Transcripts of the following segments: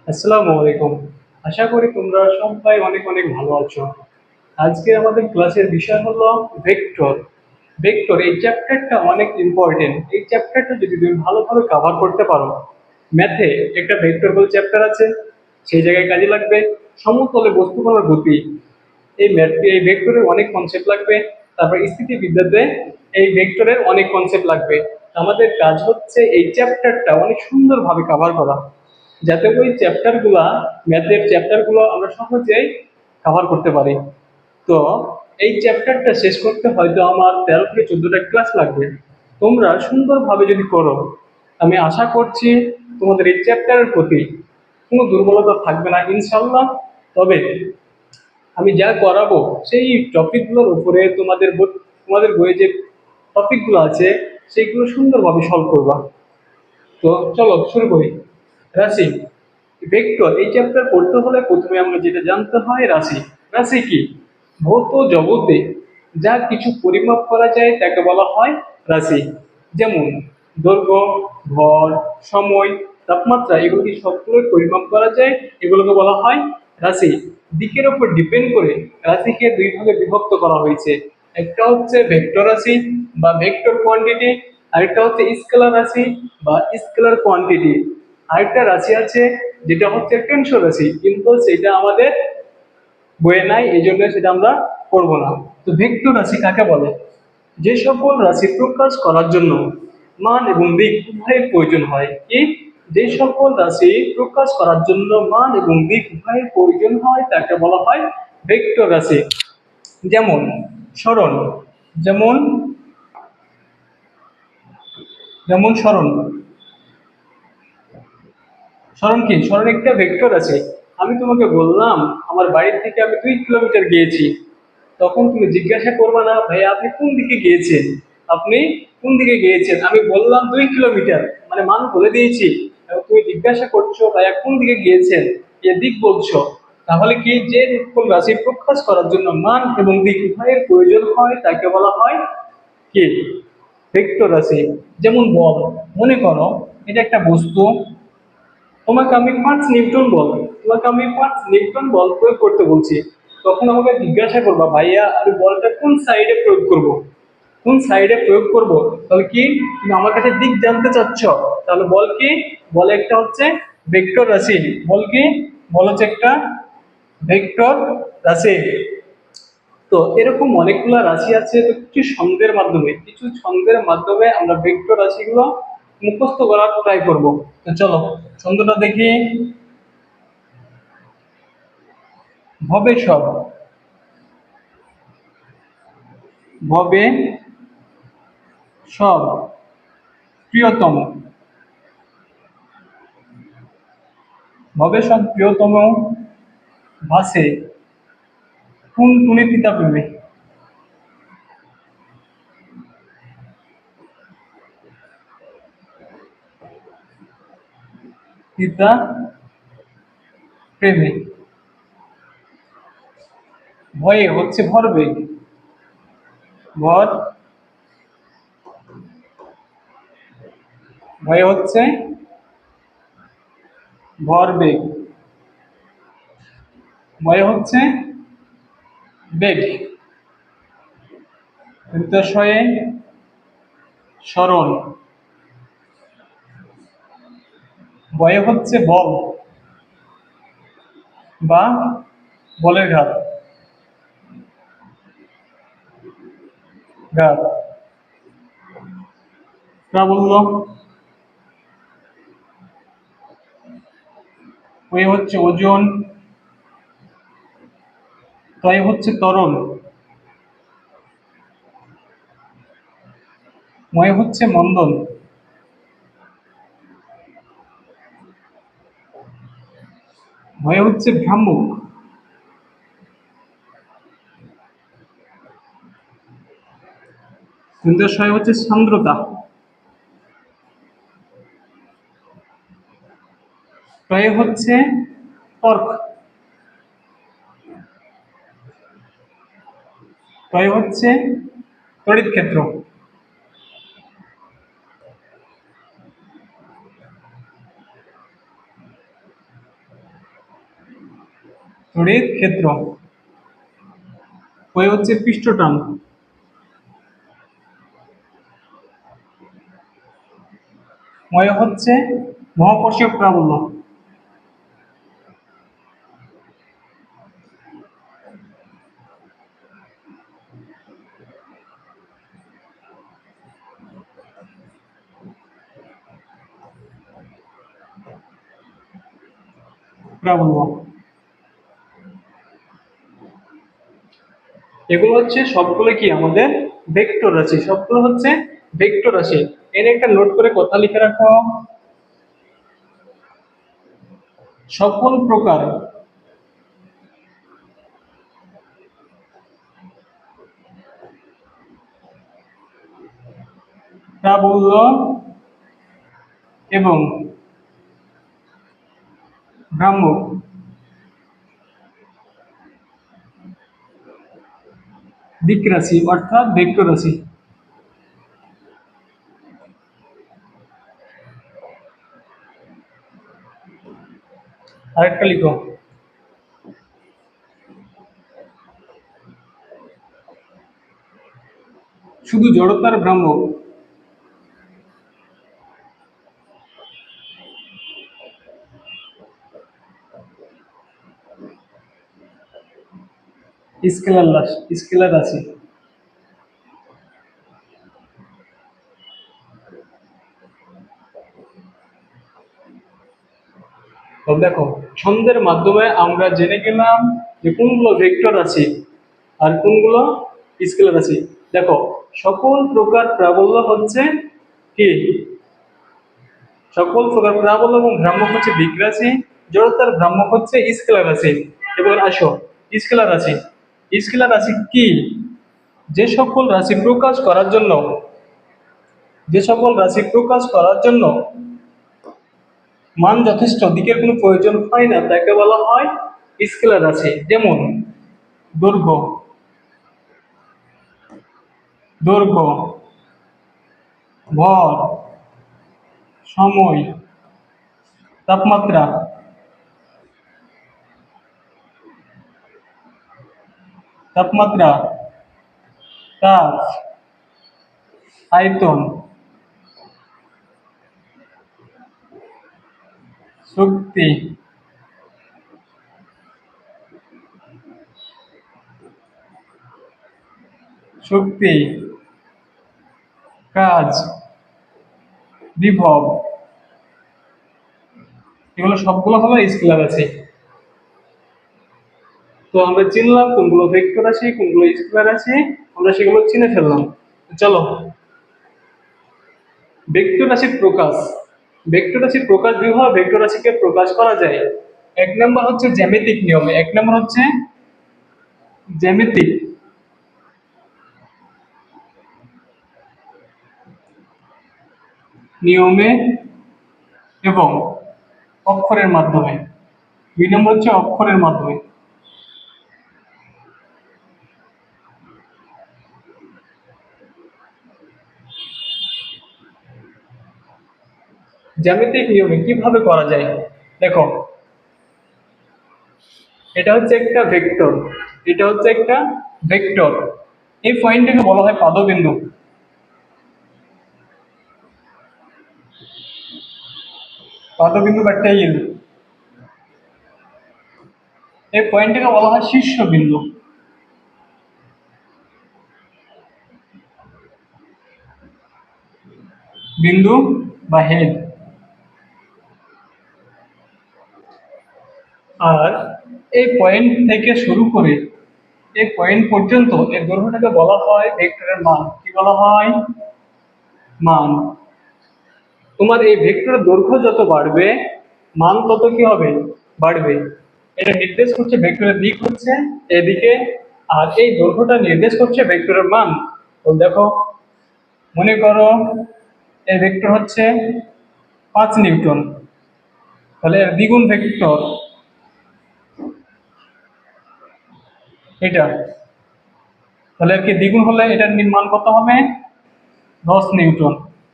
আসসালামু আলাইকুম। আশা করি তোমরা সবাই অনেক অনেক ভালো আছো। আজকে আমাদের ক্লাসের বিষয় হলো ভেক্টর। ভেক্টর এই চ্যাপ্টারটা অনেক ইম্পর্টেন্ট। এই চ্যাপ্টারটা যদি তুমি ভালোভাবে কভার করতে পারো, ম্যাথে একটা ভেক্টর বলে চ্যাপ্টার আছে, সেই জায়গায় কাজে লাগবে। সমতলে বস্তুকণার গতি, এই ম্যাথ এই ভেক্টরের অনেক কনসেপ্ট লাগবে। তারপর স্থিতিবিদ্যাতে এই ভেক্টরের অনেক কনসেপ্ট লাগবে। আমাদের কাজ হচ্ছে এই চ্যাপ্টারটা অনেক সুন্দরভাবে কভার করা, যাতে ওই চ্যাপ্টারগুলা, ম্যাথের চ্যাপ্টারগুলো আমরা সহজেই কভার করতে পারি। তো এই চ্যাপ্টারটা শেষ করতে হয়তো আমার 13 থেকে 14টা ক্লাস লাগবে। তোমরা সুন্দরভাবে যদি করো, আমি আশা করছি তোমাদের এই চ্যাপ্টারের প্রতি কোনো দুর্বলতা থাকবে না ইনশাল্লাহ। তবে আমি যা করাবো সেই টপিকগুলোর উপরে তোমাদের বইয়ে যে টপিকগুলো আছে সেইগুলো সুন্দরভাবে সলভ করবা। তো চলো শুরু করি। রাশি, ভেক্টর এই চ্যাপ্টার পড়তে হলে প্রথমে আমরা যেটা জানতে হয়, রাশি। রাশি কি? ভৌত জগতে যা কিছু পরিমাপ করা যায় তাকে বলা হয় রাশি। যেমন দৈর্ঘ্য, ভর, সময়, তাপমাত্রা, এগুলো কি সবগুলো পরিমাপ করা যায়, এগুলোকে বলা হয় রাশি। দিকের উপর ডিপেন্ড করে রাশিকে দুই ভাগে বিভক্ত করা হয়েছে। একটা হচ্ছে ভেক্টর রাশি বা ভেক্টর কোয়ান্টিটি, আরেকটা হচ্ছে স্কেলার রাশি বা স্কেলার কোয়ান্টিটি। আরেকটা রাশি আছে যেটা হচ্ছে টেনশন রাশি, কিন্তু সেটা আমাদের বইয়ে নাই, এই জন্য সেটা আমরা করবো না। তো ভেক্টর রাশি কাকে বলে? যে সকল রাশি প্রকাশ করার জন্য মান এবং দিক উভয়ের প্রয়োজন হয়। কি? যে সকল রাশি প্রকাশ করার জন্য মান এবং দিক উভয়ের প্রয়োজন হয় তাকে বলা হয় ভেক্টর রাশি। যেমন সরণ, যেমন যেমন সরণ। সরণ কি? সরণ একটা ভেক্টর আছে। আমি তোমাকে বললাম আমার বাড়ি থেকে আমি 2 কিলোমিটার গিয়েছি, তখন তুমি জিজ্ঞাসা করবে না ভাই আপনি কোন দিকে গিয়েছেন, আপনি কোন দিকে গিয়েছেন, আমি বললাম 2 কিলোমিটার, মানে মান বলে দিয়েছি। এবং তুমি জিজ্ঞাসা করছো ভাইয়া কোন দিকে গিয়েছেন, এ দিক বলছো। তাহলে কি, যে কোন রাশি প্রকাশ করার জন্য মান এবং দিক উভয়ের প্রয়োজন হয় তাকে বলা হয় কি? ভেক্টর রাশি। যেমন বল, মনে করো এটা একটা বস্তু, তোমাকে আমি 5 নিউটন বল, তোমাকে আমি 5 নিউটন বল প্রয়োগ করতে বলছি। তখন আমাকে জিজ্ঞাসা করবা ভাইয়া আমি বলটা কোন সাইডে প্রয়োগ করব, কোন সাইডে প্রয়োগ করব। তাহলে কি, তুমি আমার কাছে দিক জানতে চাচ্ছ। তাহলে বল কি? বলে একটা হচ্ছে ভেক্টর রাশি। বল কি? বল হচ্ছে একটা ভেক্টর রাশি। তো এরকম অনেকগুলো রাশি আছে। তো কিছু ছন্দের মাধ্যমে আমরা ভেক্টর রাশিগুলো মুখস্থ করার ট্রাই করব। তো চলো ছন্দটা দেখি। ভবে সব, ভবে সব প্রিয়তম, ভবে সব প্রিয়তম ভাসে কোন টুনি পিতা প্রেমে। পিতা প্রেমে। ভয়ে হচ্ছে ভরবেগ, ভর, ভয়ে হচ্ছে ভরবেগ, ভয়ে হচ্ছে বেগ, হৃদয়ে সরল, ভয়ে হচ্ছে বল বা বলের ঘাত, ঘাত, প্রাবল্য, ওই হচ্ছে ওজন, তয় হচ্ছে তরল, ময় হচ্ছে মন্দন, ভয় হচ্ছে ভ্রাম্যক, শয় হচ্ছে সান্দ্রতা, প্রয় হচ্ছে তর্ক, প্রয় হচ্ছে তড়িৎ ক্ষেত্র। তড়িৎ ক্ষেত্র। ওই হচ্ছে পৃষ্ঠটান। ময় হচ্ছে মহাকর্ষীয় প্রাবল্য। প্রাবল্য এগুলো হচ্ছে সবগুলো কি আমাদের ভেক্টর রাশি, সবগুলো হচ্ছে ভেক্টর রাশি। এর একটা নোট করে কথা লিখে রাখো। সকল প্রকার প্রাবল্য এবং ভ্রামক দিক রাশি অর্থাৎ ভেক্টর রাশি। আরেকটা লিখো, শুধু জড়তার ভ্রামক স্কেলার রাশি। তো দেখো, ছন্দের মাধ্যমে আমরা জেনে গেলাম যে কোনগুলো ভেক্টর আছে আর কোনগুলো স্কেলার আছে। দেখো, সকল প্রকার প্রাবল্য হচ্ছে কি, সকল প্রকার প্রাবল্য এবং ভ্রামক হচ্ছে দিক রাশি, জড়তার ভ্রামক হচ্ছে স্কেলার রাশি। এবার আসো স্কেলার রাশি। স্কেলার রাশি কি? যে সকল রাশি প্রকাশ করার জন্য, যে সকল রাশি প্রকাশ করার জন্য মান যথেষ্ট দিকের কোনো প্রয়োজন হয় না তাকে বলা হয় স্কেলার রাশি। যেমন দৈর্ঘ্য, দৈর্ঘ্য, ভর, সময়, তাপমাত্রা, তাপমাত্রা, তাপ, আয়তন, শক্তি, শক্তি, কাজ, বিভব, এগুলো সবগুলো হলো স্কেলার রাশি। তো আমরা চিনলাম কোনগুলো ভেক্টর রাশি কোনগুলো স্কেলার রাশি, আমরা সেগুলো চিনে ফেললাম। চলো, ভেক্টর রাশির প্রকাশ। ভেক্টর রাশির প্রকাশ দুইভাবে ভেক্টর রাশিকে প্রকাশ করা যায়। এক নম্বর হচ্ছে জ্যামিতিক নিয়মে, এক নম্বর হচ্ছে জ্যামিতিক নিয়মে এবং অক্ষরের মাধ্যমে। দুই নম্বর হচ্ছে অক্ষরের মাধ্যমে। জ্যামিতিক নিয়মে কিভাবে করা যায়? দেখো, এটা হচ্ছে একটা ভেক্টর, এটা হচ্ছে একটা ভেক্টর। এই পয়েন্টটাকে বলা হয় পাদবিন্দু। পাদবিন্দু বা টেইল। এই পয়েন্টটাকে বলা হয় শীর্ষবিন্দু। বিন্দু বা হেড। আর এই পয়েন্ট থেকে শুরু করে এই পয়েন্ট পর্যন্ত এই দৈর্ঘ্যটাকে বলা হয় ভেক্টরের মান। কি বলা হয়? মান। তোমার এই ভেক্টরের দৈর্ঘ্য যত বাড়বে মান তত কি হবে? বাড়বে। এটা নির্দেশ করছে ভেক্টরের দিক হচ্ছে এদিকে, আর এই দৈর্ঘ্যটা নির্দেশ করছে ভেক্টরের মান। তো দেখো, মনে করো এই ভেক্টর হচ্ছে 5 নিউটন, তাহলে এর দ্বিগুণ ভেক্টর এটা, তাহলে এর কি দ্বিগুণ হলে এটার মান কত হবে? 10 নিউটন।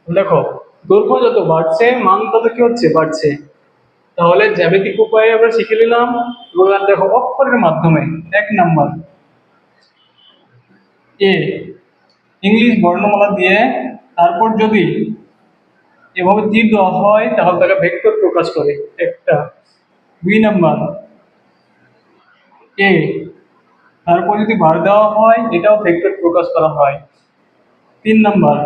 দেখো, দৈর্ঘ্য যত বাড়ছে মান তত কি হচ্ছে? বাড়ছে। তাহলে জ্যামিতিক উপায়ে আমরা শিখে নিলাম। এবার দেখো অক্ষরের মাধ্যমে। 1 নাম্বার এ, ইংলিশ বর্ণমালা দিয়ে তারপর যদি এভাবে তীর দেওয়া হয় তাহলে তাকে ভেক্টর প্রকাশ করে একটা। 2 নাম্বার এ, তারপর যদি বার দেওয়া হয় এটাও ভেক্টর প্রকাশ করা হয়। 3 নাম্বার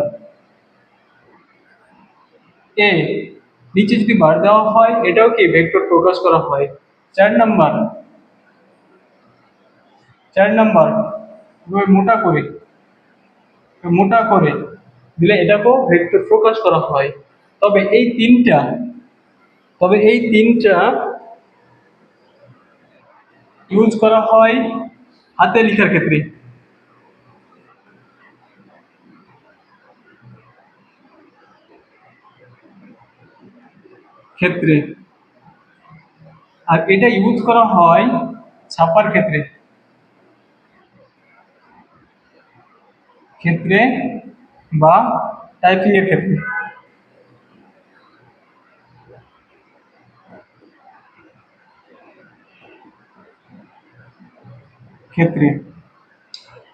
এ, নিচে যদি বার দেওয়া হয় এটাও কি ভেক্টর প্রকাশ করা হয়। 4 নাম্বার 4 নাম্বার মোটা করে দিলে এটাকেও ভেক্টর প্রকাশ করা হয়। তবে এই তিনটা ইউজ করা হয় হাতে লেখার ক্ষেত্রে আর এটা ইউজ করা হয় ছাপার ক্ষেত্রে বা টাইপিং এর ক্ষেত্রে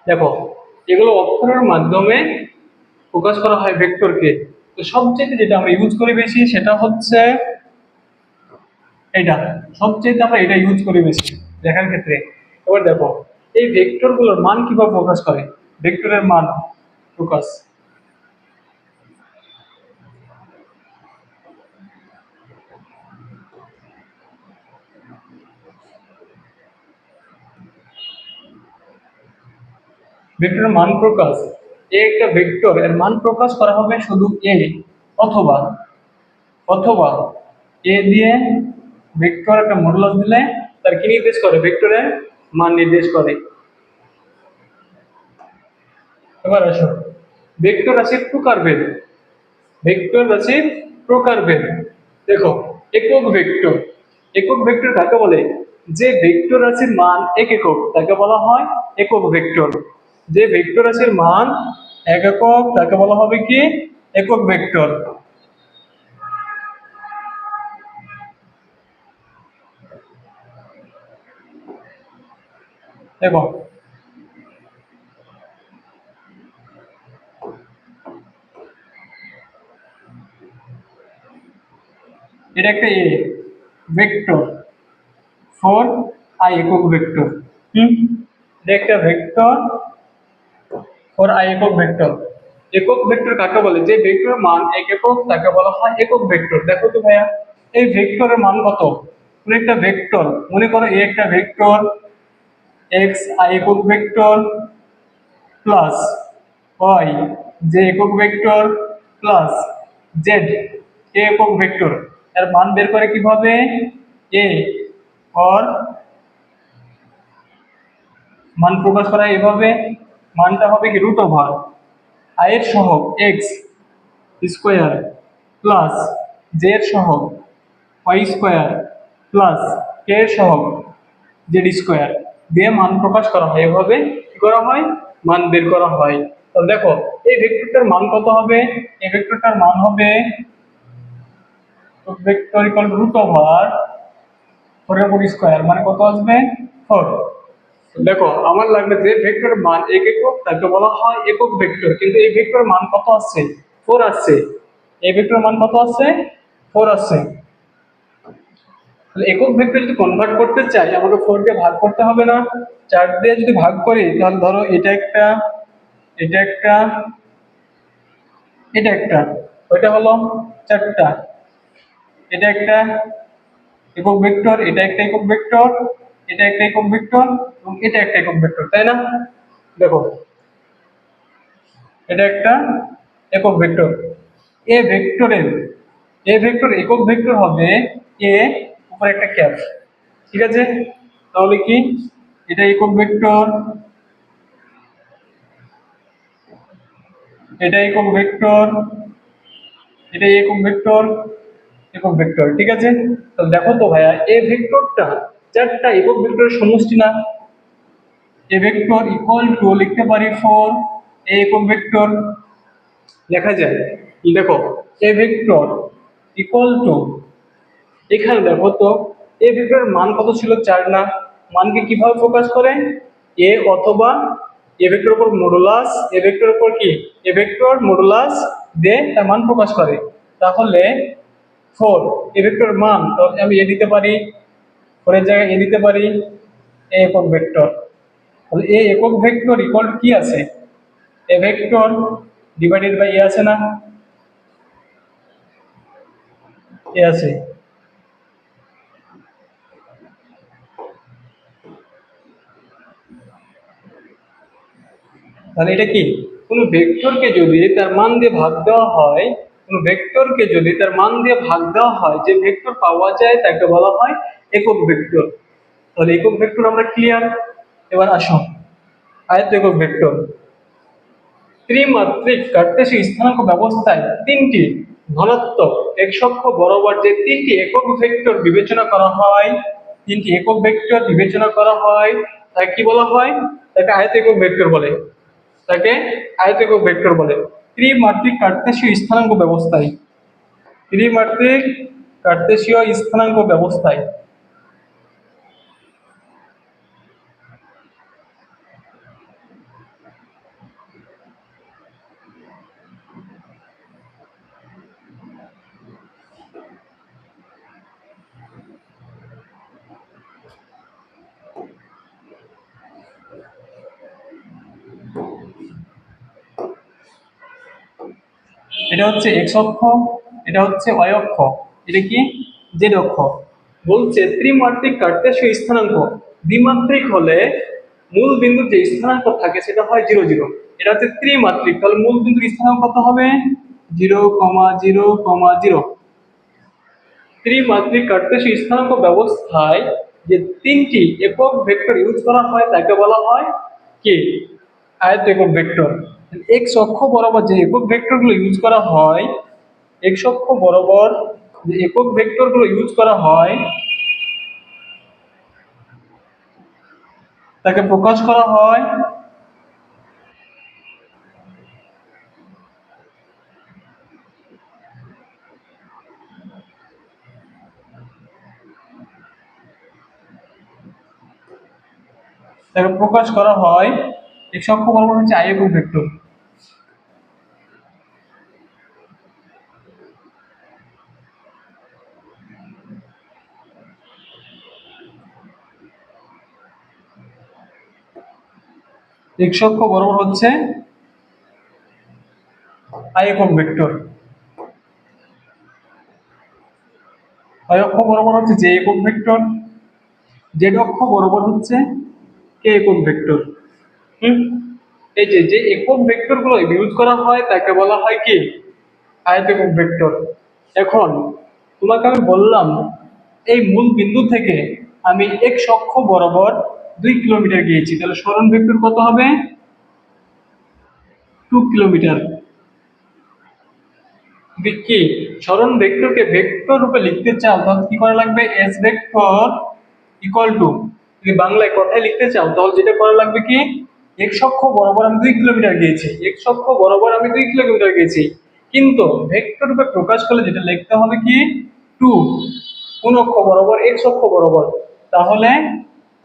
দেখো, এগুলো অক্ষরের মাধ্যমে প্রকাশ করা হয় ভেক্টরকে। তো সবচেয়ে যেটা আমরা ইউজ করি বেশি সেটা হচ্ছে এটা, সবচেয়ে আমরা এটা ইউজ করি বেশি লেখার ক্ষেত্রে। এবার দেখো এই ভেক্টর গুলোর মান কিভাবে প্রকাশ করে, ভেক্টরের মান প্রকাশ। ভেক্টরের মান প্রকাশ, এ একটা ভেক্টর, এর মান প্রকাশ করা হবে শুধু এ অথবা অথবা এ দিয়ে ভেক্টর একটা মডুলাস দিলে তার কি নির্দেশ করে, ভেক্টরের মান নির্দেশ করে। এবার আসো ভেক্টর রাশির প্রকারভেদ। ভেক্টর রাশির প্রকারভেদ দেখো, একক ভেক্টর কাকে বলে, যে ভেক্টর রাশির মান একক তাকে বলা হয় একক ভেক্টর। যে ভেক্টর রাশির মান একক তাকে বলা হবে কি একক ভেক্টর। দেখো এটা একটা এ ভেক্টর, 4i একক ভেক্টর। এটা একটা ভেক্টর 4i একক ভেক্টর। একক ভেক্টর কাকে বলে, যে ভেক্টরের মান একক তাকে বলা হয় একক ভেক্টর। দেখো তো ভাইয়া এই ভেক্টরের মান কত, কোন একটা ভেক্টর মনে করো এ একটা ভেক্টর, এক্স আই একক ভেক্টর প্লাস ওয়াই যে একক ভেক্টর প্লাস জেড কে একক ভেক্টর। এর মান বের করে কিভাবে, এ অর মান প্রকাশ করা এভাবে, মানটা হবে কি রুট ওভার আই এর সহগ এক্স স্কোয়ার প্লাস জে এর সহগ ওয়াই স্কোয়ার প্লাস কে এর সহগ জেড স্কোয়ার দিয়ে মান প্রকাশ করা হয়। এভাবে কি করা হয়, মান বের করা হয়। তাহলে দেখো এই ভেক্টরটার মান কত হবে, এই ভেক্টরটার মান হবে ভেক্টর ইকুয়াল রুট ওভার 4 এর উপর স্কোয়ার মানে কত আসবে 4। দেখো আমার লাগবে যে ভেক্টরের মান একক তাকে বলা হয় একক ভেক্টর, কিন্তু এই ভেক্টরের মান কত আসছে 4 আসছে, এই ভেক্টরের মান কত আসছে 4 আসছে। তাহলে একক ভেক্টর যদি কনভার্ট করতে চাই আমাকে 4 দিয়ে ভাগ করতে হবে না, 4 দিয়ে যদি ভাগ করি তাহলে ধরো এটা একটা, এটা একটা, এটা একটা, ওইটা হলো 4টা, এটা একটা একক ভেক্টর, এটা একটা একক ভেক্টর, এটা একটা একক ভেক্টর এবং এটা একটা একক ভেক্টর, তাই না? দেখো এটা একটা একক ভেক্টর। এ ভেক্টরের এ ভেক্টর একক ভেক্টর হবে এ উপর একটা ক্যাপ, ঠিক আছে? তাহলে কি এটা একক ভেক্টর, এটা একক ভেক্টর, এটা একক ভেক্টর, একক ভেক্টর, ঠিক আছে? তাহলে দেখো তো ভাইয়া এ ভেক্টরটা 4টা একক ভেক্টরের সমষ্টি না, এ ভেক্টর ইকুয়াল টু লিখতে পারি 4 এ একক ভেক্টর লেখা যায়। দেখো এ ভেক্টর ইকুয়াল টু এখানে দেখো তো এ ভেক্টরের মান কত ছিল, 4 না? মানকে কিভাবে প্রকাশ করে? এ অথবা এ ভেক্টর উপর মডুলাস, এ ভেক্টর উপর কি এ ভেক্টর মডুলাস দিয়ে তার মান প্রকাশ করে। তাহলে 4 এ ভেক্টর মান, তাহলে আমি এ দিতে পারি, 4 এর জায়গায় এ দিতে পারি, এ একক ভেক্টর। তাহলে এ একক ভেক্টর ইকুয়াল কি আছে? এ ভেক্টর ডিভাইডেড বাই এ আছে না? এ আছে। তাহলে এটা কি, কোনো ভেক্টরকে যদি তার মান দিয়ে ভাগ দেওয়া হয়, কোনো ভেক্টরকে যদি তার মান দিয়ে ভাগ দেওয়া হয়, যে ভেক্টর পাওয়া যায় তাকে বলা হয় একক ভেক্টর। তাহলে একক ভেক্টর আমরা ক্লিয়ার। এবার আসো আয়ত একক ভেক্টর। ত্রিমাত্রিক কার্টেসীয় স্থানাঙ্ক ব্যবস্থায় তিনটি ধনাত্মক x অক্ষ বরাবর যে তিনটি একক ভেক্টর বিবেচনা করা হয়, তিনটি একক ভেক্টর বিবেচনা করা হয়, তাকে কি বলা হয়? তাকে আয়ত একক ভেক্টর বলে। তাকে আয়ত একক ভেক্টর বলে ত্রিমাত্রিক কার্টেসীয় স্থানাঙ্ক ব্যবস্থায়। ত্রিমাত্রিক কার্টেসীয় স্থানাঙ্ক ব্যবস্থায়। এটা হচ্ছে এক্স অক্ষ, এটা হচ্ছে ওয়াই অক্ষ, এটা কি জেড অক্ষ। বলছে ত্রিমাত্রিক কার্টেসীয় স্থানাঙ্ক দ্বিমাত্রিক হলে মূল বিন্দুর যে স্থানাঙ্ক থাকে সেটা হয় 0 0। এটা হচ্ছে ত্রিমাত্রিক, তাহলে মূল বিন্দুর স্থানাঙ্ক কত হবে? 0 0 0। ত্রিমাত্রিক কার্টেসীয় স্থানাঙ্ক ব্যবস্থায় যে তিনটি একক ভেক্টর ইউজ করা হয় তাকে বলা হয় কি আয়ত একক ভেক্টর। এক্স অক্ষ বরাবর যে একক ভেক্টরগুলো ইউজ করা হয়, এক্স অক্ষ বরাবর যে একক ভেক্টরগুলো ইউজ করা হয় তাকে প্রকাশ করা হয়, তাকে প্রকাশ করা হয় এক্স অক্ষ বরাবর হচ্ছে আই একক ভেক্টর। এক্স অক্ষ বরাবর হচ্ছে আই একক ভেক্টর, আই অক্ষ বরাবর হচ্ছে জে একক ভেক্টর, জেড অক্ষ বরাবর হচ্ছে কে একক ভেক্টর। হুম, এই যে যে একক ভেক্টর গুলো ইউজ করা হয় তাকে বলা হয় কি আয়ত একক ভেক্টর। এখন তোমাকে আমি বললাম এই মূল বিন্দু থেকে আমি এক্স অক্ষ বরাবর 2 কিলোমিটার গিয়েছি, তাহলে সরণ ভেক্টর কত হবে? 2 কিলোমিটার। কি সরণ ভেক্টরকে ভেক্টর রূপে লিখতে চাও তাহলে কি করা লাগবে? এস ভেক্টর ইকুয়াল টু, যদি বাংলায় কথায় লিখতে চাও তাহলে যেটা করা লাগবে কি, এক্স অক্ষ বরাবর আমি 2 কিলোমিটার গিয়েছি, এক্স অক্ষ বরাবর আমি 2 কিলোমিটার গিয়েছি, কিন্তু ভেক্টর রূপে প্রকাশ করলে যেটা লিখতে হবে কি 2, কোন অক্ষ বরাবর? এক্স অক্ষ বরাবর। তাহলে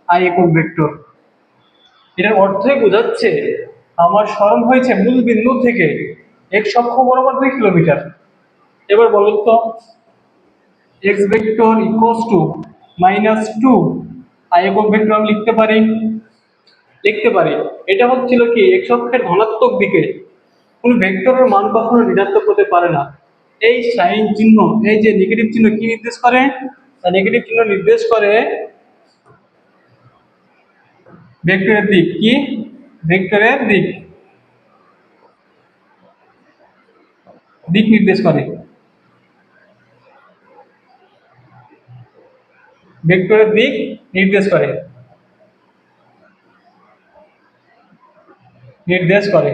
আই একক ভেক্টর। এটার অর্থই বোঝাচ্ছে আমার সরণ হয়েছে মূল বিন্দু থেকে এক্স অক্ষ বরাবর 2 কিলোমিটার। এবার বলুন তো x vector equals two -2 I একক ভেক্টর আমি লিখতে পারি, লিখতে পারি। এটা হচ্ছিল কি এক্স অক্ষের ধনাত্মক দিকে, কোন ভেক্টরের মান কখনো ঋণাত্মক হতে পারে না। এই সাইন চিহ্ন, এই যে নেগেটিভ চিহ্ন কি নির্দেশ করে? নেগেটিভ চিহ্ন নির্দেশ করে ভেক্টরের দিক। কি ভেক্টরের দিক, দিক নির্দেশ করে, ভেক্টরের দিক নির্দেশ করে, নির্দেশ করে।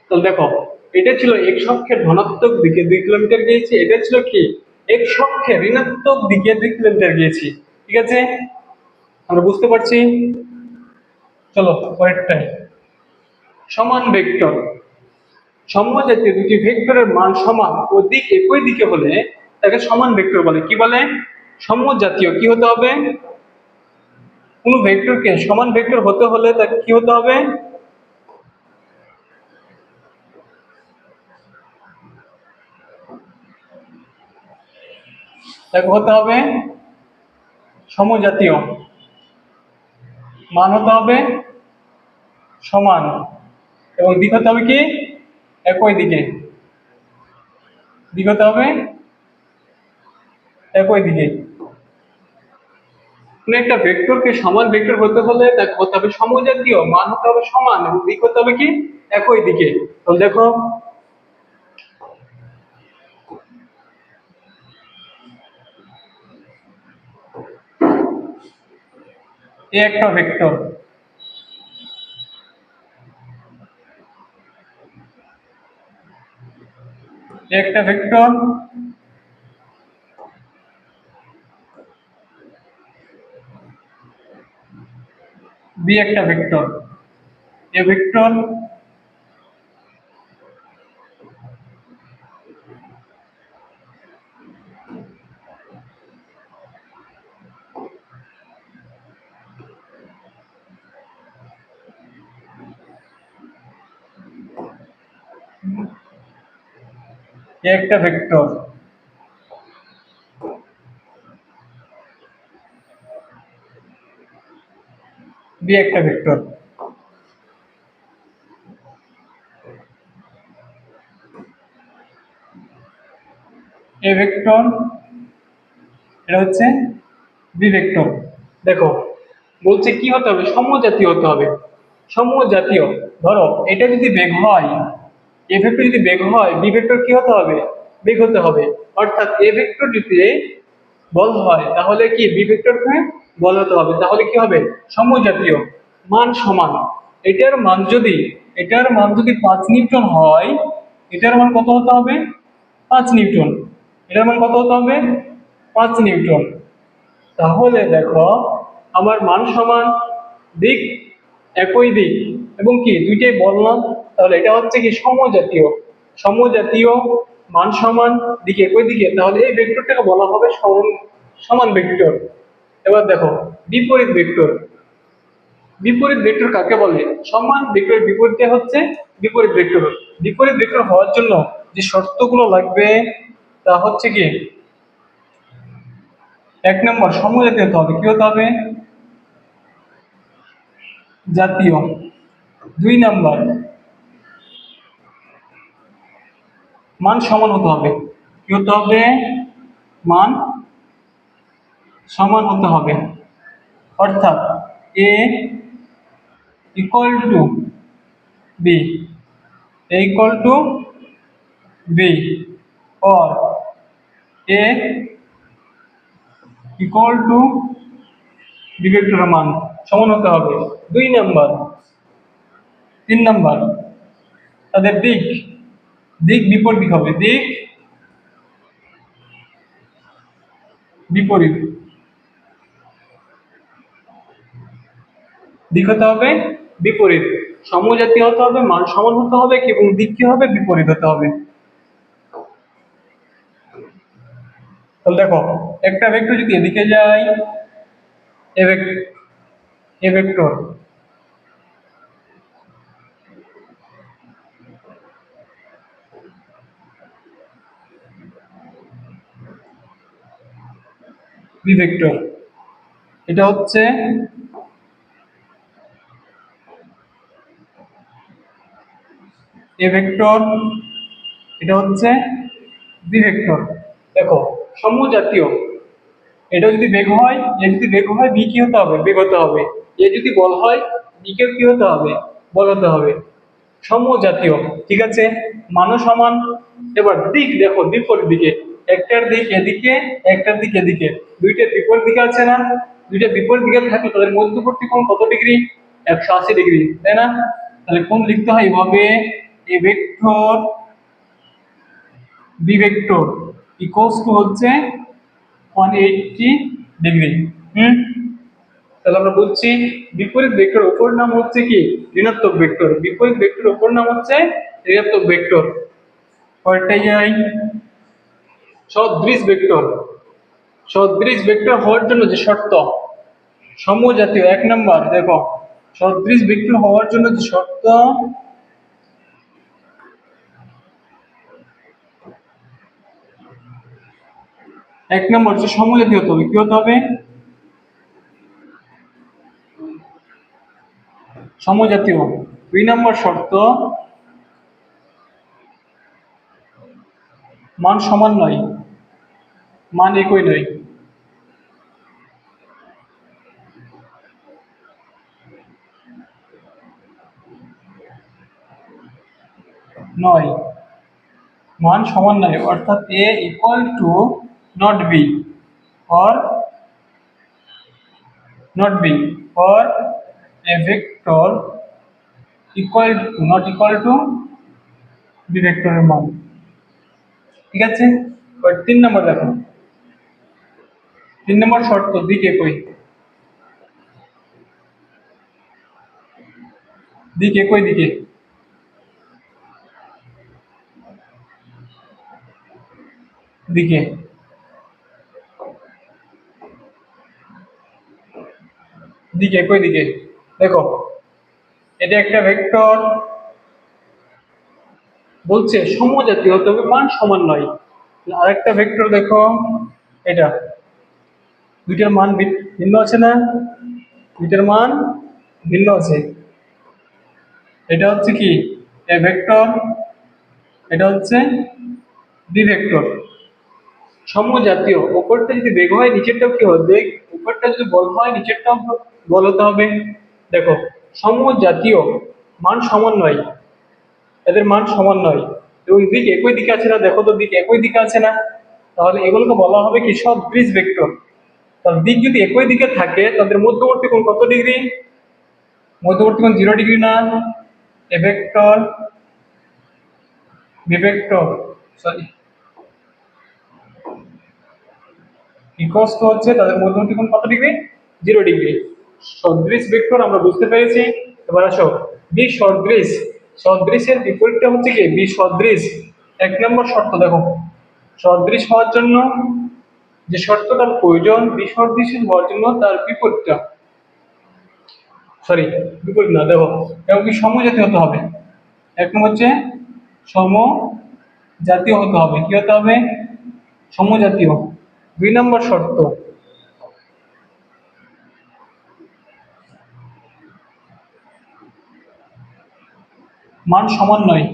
তাহলে দেখো এটা ছিল এক্স অক্ষের ধনাত্মক দিকে 2 কিলোমিটার গিয়েছি, এটা ছিল কি এক্স অক্ষের ঋণাত্মক দিকে 2 কিলোমিটার গিয়েছি। ঠিক আছে, আমরা বুঝতে পারছি। চলো পরেরটাই, সমান ভেক্টর। সমজাতীয় দুটি ভেক্টরের মান সমান ও দিক একই দিকে হলে তাকে সমান ভেক্টর বলে। কি বলে? সমজাতীয়। কি হতে হবে? কোন ভেক্টরকে সমান ভেক্টর হতে হলে তাকে কি হতে হবে? তাকে হতে হবে সমজাতীয়, মান হতে হবে সমান, এবং দিক হতে হবে কি? একই দিকে। দিক হতে হবে একই দিকে। কোন একটা ভেক্টরকে সমান ভেক্টর হতে হলে তাকে হতে হবে সমজাতীয়, মান হতে হবে সমান, এবং দিক হতে হবে কি? একই দিকে। তো দেখো, এ একটা ভেক্টর, একটা ভেক্টর, বি একটা ভেক্টর, এ ভেক্টর, এ একটা ভেক্টর, বি একটা ভেক্টর। এ ভেক্টর, এটা হচ্ছে বি ভেক্টর। দেখো, বলছে কি হতে হবে? সমজাতীয় হতে হবে। সমজাতীয়। ধরো এটা যদি বেগ হয়, এ ভেক্টর যদি বেগ হয়, বি ভেক্টর কি হতে হবে? বেগ হতে হবে। অর্থাৎ এ ভেক্টর যদি বল হয়, তাহলে কি বি ভেক্টরকে বল হতে হবে। তাহলে কি হবে? সমজাতীয়, মান সমান। এটার মান যদি এটার মান যদি 5 নিউটন হয়, এটার মান কত হতে হবে? 5 নিউটন। এটার মান কত হতে হবে? 5 নিউটন। তাহলে দেখো, আমার মান সমান, দিক একই দিক, এবং কি দুইটাই বললাম, তাহলে এটা হচ্ছে কি? সমজাতীয়। সমজাতীয়, মান সমান, দিক একই দিকে, তাহলে এই ভেক্টরটাকে বলা হবে সমান, সমান ভেক্টর। এবার দেখো, বিপরীত ভেক্টর। বিপরীত ভেক্টর কাকে বলে? সমান ভেক্টরের বিপরীতে হচ্ছে বিপরীত ভেক্টর। বিপরীত ভেক্টর হওয়ার জন্য যে শর্তগুলো লাগবে তা হচ্ছে কি? 1 নম্বর, সমজাতীয় হতে হবে। কি হতে হবে? জাতীয়। 2 নম্বর, মান সমান হতে হবে। কি হতে হবে? মান সমান হতে হবে। অর্থাৎ A equal to B, A equal to B, or A equal to B ভেক্টরের মান সমান হতে হবে। 2 নম্বর। 3 নম্বর, তাদের দিক, দিক বিপরীত হবে। দিক বিপরীত, দিক হতে হবে বিপরীত। সমজাতীয় হতে হবে, মান সমান হতে হবে, এবং দিক কি হবে? বিপরীত হতে হবে। তাহলে দেখো, একটা ভেক্টর যদি এদিকে যায়, A vector, A vector, B vector, এটা হচ্ছে এ ভেক্টর, এটা হচ্ছে বি ভেক্টর। দেখো, সমজাতীয়, এটা যদি বেগ হয়, এ যদি বেগ হয়, বি কি হতে হবে? বেগ হতে হবে। এ যদি বল হয়, বি কেও কি হতে হবে? বল হতে হবে। সমজাতীয়, ঠিক আছে, মানও সমান। এবার দিক দেখো, বিপরীত দিকে। একটার দিক এদিকে, একটার দিক এদিকে, দুইটার বিপরীত দিকে আছে না? দুইটা বিপরীত দিকে থাকলে তাদের মধ্যবর্তী কোণ কত ডিগ্রি? 180 ডিগ্রি, তাই না? তাহলে কোণ লিখতে হয় এভাবে, A vector B vector equals to হচ্ছে 180 ডিগ্রি। হুম, তাহলে আমরা বলছি বিপরীত ভেক্টর অপর নাম হচ্ছে কি? ঋণাত্মক ভেক্টর। বিপরীত ভেক্টর অপর নাম হচ্ছে ঋণাত্মক ভেক্টর। পরেরটাই যাই। সদৃশ ভেক্টর, সদৃশ ভেক্টর হওয়ার জন্য যে শর্ত, সমজাতীয় 1 নম্বর দেখো, সদৃশ ভেক্টর হওয়ার জন্য যে শর্ত, 1 নম্বর যে সমজাতীয় হতে হবে, কি হতে হবে? সমজাতীয়। 2 নম্বর শর্ত, মান সমান নয়, মান একই নয়। নয়, মান সমান নয়, অর্থাৎ A equal to not B, or not b, or a vector equal to not equal to b ভেক্টরের মান। ঠিক আছে, এবার 3 নম্বর দেখো, 3 নম্বর শর্ত, দিক একই, দিক একই দিকে, দিকে দিক একই দিকে। দেখো এটা একটা ভেক্টর, বলছে সমজাতীয় হতে হবে, মান সমান নয়। আরেকটা ভেক্টর দেখো, এটা, দুইটার মান ভিন্ন আছে না, দুইটার মান ভিন্ন আছে। এটা হচ্ছে কি এ ভেক্টর, এটা হচ্ছে বি ভেক্টর, সমজাতীয়। উপরটা যদি বেগ হয় নিচেরটাও কি হবে বেগ, উপরটা যদি বল হয় নিচেরটাও বল হতে হবে। দেখো সমজাতীয়, মান সমান নয়, এদের মান সমান নয়, এবং দিক একই দিকে আছে না, দেখো তো দিক একই দিকে আছে না, তাহলে এগুলোকে বলা হবে কি সদৃশ ভেক্টর। তাহলে দিক যদি একই দিকে থাকে তাদের মধ্যবর্তী কোণ কত ডিগ্রি? মধ্যবর্তী কোণ 0 ডিগ্রি না? A vector B vector, sorry, equals to হচ্ছে তাদের মধ্যবর্তী কোণ কত ডিগ্রি? 0 ডিগ্রি। সদৃশ ভেক্টর আমরা বুঝতে পেরেছি। এবার আসো বি সদৃশ, সদৃশের বিপরীতটা হচ্ছে কি বি সদৃশ। 1 নম্বর শর্ত দেখো, সদৃশ হওয়ার জন্য যে শর্তটার প্রয়োজন, বি সদৃশ হওয়ার জন্য তার বিপরীতটা, সরি বিপরীত না, দেখো এবং কি সমজাতীয় হতে হবে। 1 নম্বর হচ্ছে সমজাতীয় হতে হবে, কি হতে হবে? সমজাতীয়। 2 নম্বর শর্ত, মান সমান নয়,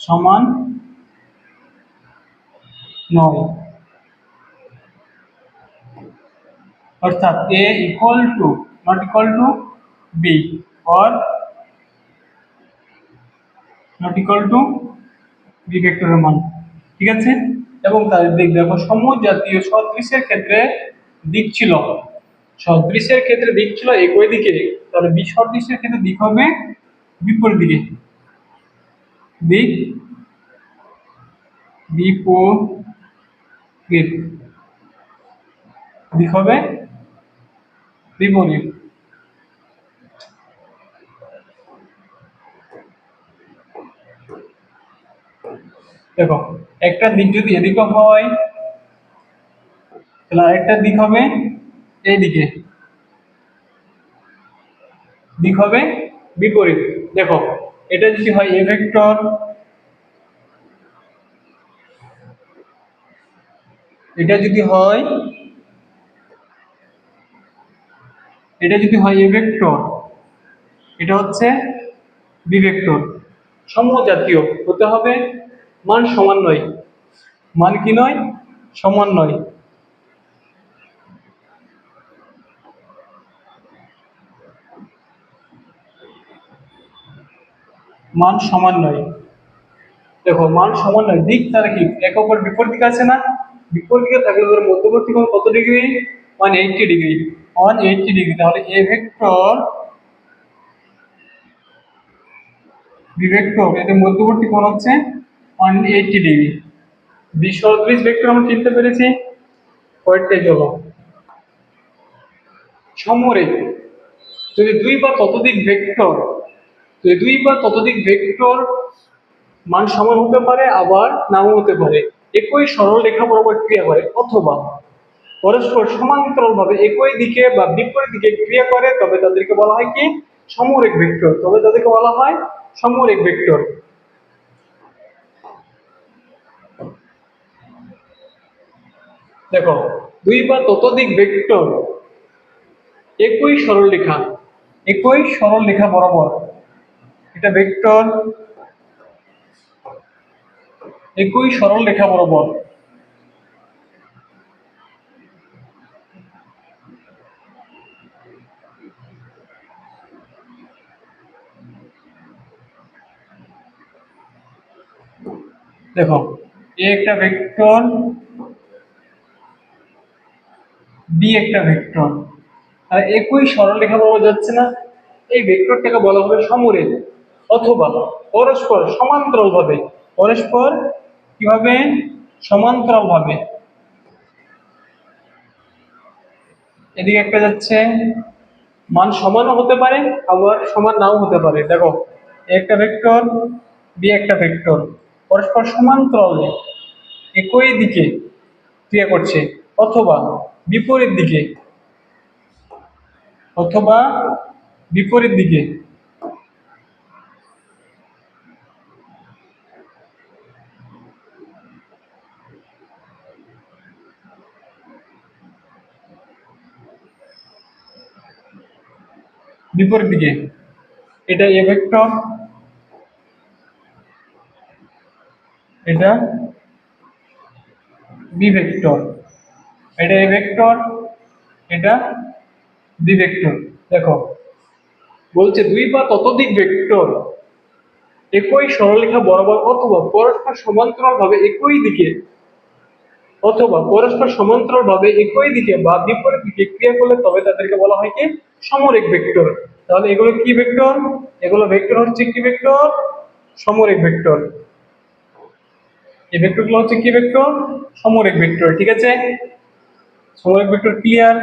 সমান নয়, অর্থাৎ A equal to not equal to B, or not equal to B ভেক্টরের মান। ঠিক আছে, এবং তার দিক দেখো, সমজাতীয় সদৃশের ক্ষেত্রে দিক ছিল, সদৃশের ক্ষেত্রে দিক ছিল একই দিকে, তাহলে বি সদৃশের ক্ষেত্রে দিক হবে বিপরীত দিকে, দিক বিপরীত, দিক হবে বিপরীত। দেখো একটা দিক যদি এদিকে হয় তাহলে আরেকটা দিক হবে এইদিকে, দিক হবে বিপরীত। দেখো এটা যদি হয় এ ভেক্টর, এটা যদি হয়, এটা যদি হয় এ ভেক্টর, এটা হচ্ছে বি ভেক্টর, সমজাতীয় হতে হবে, মান সমান নয়, মান কি নয়? সমান নয়। মান সমান নয়, দেখো মান সমান নয়, দিক তারা কি একে অপর বিপরীত দিকে আছে না, বিপরীত দিকে থাকলে ধরো মধ্যবর্তী কোণ কত ডিগ্রি? 180 degree, 180 degree. তাহলে এ ভেক্টর বি ভেক্টর এদের মধ্যবর্তী কোণ হচ্ছে 180 ডিগ্রি। বি সদৃশ ভেক্টর আমরা চিনতে পেরেছি। পরেরটাই চলো, সমরেখ, যদি দুই বা ততোধিক ভেক্টর, যদি দুই বা ততোধিক ভেক্টর মান সমান হতে পারে আবার নাও হতে পারে, একই সরল রেখা বরাবর ক্রিয়া করে, অথবা পরস্পর সমান্তরালভাবে একই দিকে বা বিপরীত দিকে ক্রিয়া করে, তবে তাদেরকে বলা হয় কি সমরেখ ভেক্টর। তবে তাদেরকে বলা হয় সমরেখ ভেক্টর। দেখো, দুই বা ততোধিক ভেক্টর একই সরলরেখা, একই সরলরেখা বরাবর, এটা ভেক্টর একই সরলরেখা বরাবর, দেখো এ একটা ভেক্টর, বি একটা ভেক্টর, আর একই সরলরেখা বরাবর যাচ্ছে না, এই ভেক্টরটাকে বলা হবে সমরেখ। অথবা পরস্পর সমান্তরাল ভাবে, পরস্পর কিভাবে সমান্তরাল ভাবে, এদিকে একটা যাচ্ছে, মান সমানও হতে পারে আবার সমান নাও হতে পারে। দেখো এ একটা ভেক্টর, বি একটা ভেক্টর, পরস্পর সমান্তরালে একই দিকে ক্রিয়া করছে, অথবা বিপরীত দিকে, অথবা বিপরীত দিকে, বিপরীত দিকে, এটা এ ভেক্টর, এটা বি ভেক্টর, এটা এ ভেক্টর, এটা বি ভেক্টর। দেখো বলছে দুই বা ততোধিক ভেক্টর একই সরলরেখা বরাবর অথবা পরস্পর সমান্তরাল ভাবে একই দিকে, অথবা পরস্পর সমান্তরাল ভাবে একই দিকে বা বিপরীত দিকে ক্রিয়া করলে তবে তাদেরকে বলা হয় কি সমরেখ ভেক্টর। তাহলে এগুলো কি ভেক্টর? এগুলো ভেক্টর হচ্ছে কি ভেক্টর? সমরেখ ভেক্টর। এই ভেক্টরগুলো হচ্ছে কি ভেক্টর? সমরেখ ভেক্টর। ঠিক আছে, সমরেখ ভেক্টর ক্লিয়ার?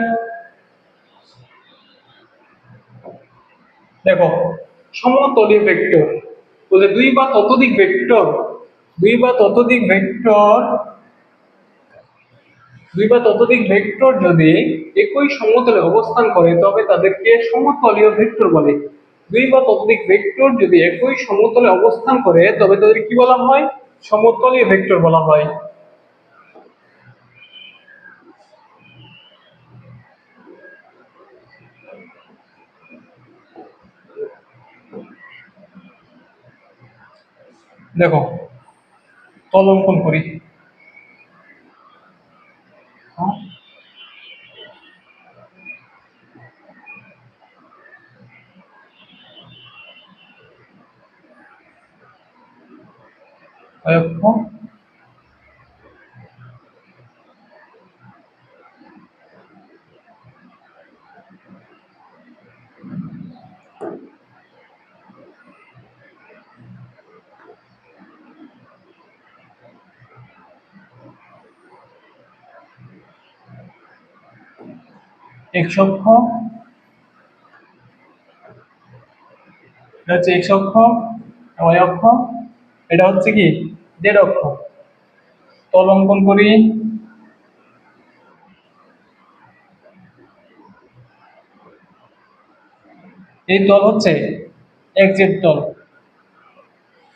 দেখো সমতলীয় ভেক্টর বলে দুই বা ততোধিক ভেক্টর, দুই বা ততোধিক ভেক্টর, দুই বা ততোধিক ভেক্টর যদি একই সমতলে অবস্থান করে তবে তাদেরকে সমতলীয় ভেক্টর বলে। দুই বা ততোধিক ভেক্টর যদি একই সমতলে অবস্থান করে তবে তাদের কি বলা হয়? সমতলীয় ভেক্টর বলা হয়। দেখো তল অঙ্কন করি। অক্ষ, এক্স অক্ষ, এটা হচ্ছে এক্স অক্ষ, ওয়াই অক্ষ, এটা হচ্ছে কি জেড অক্ষ। তল অঙ্কন করি। এই তল হচ্ছে এক্স জেড তল।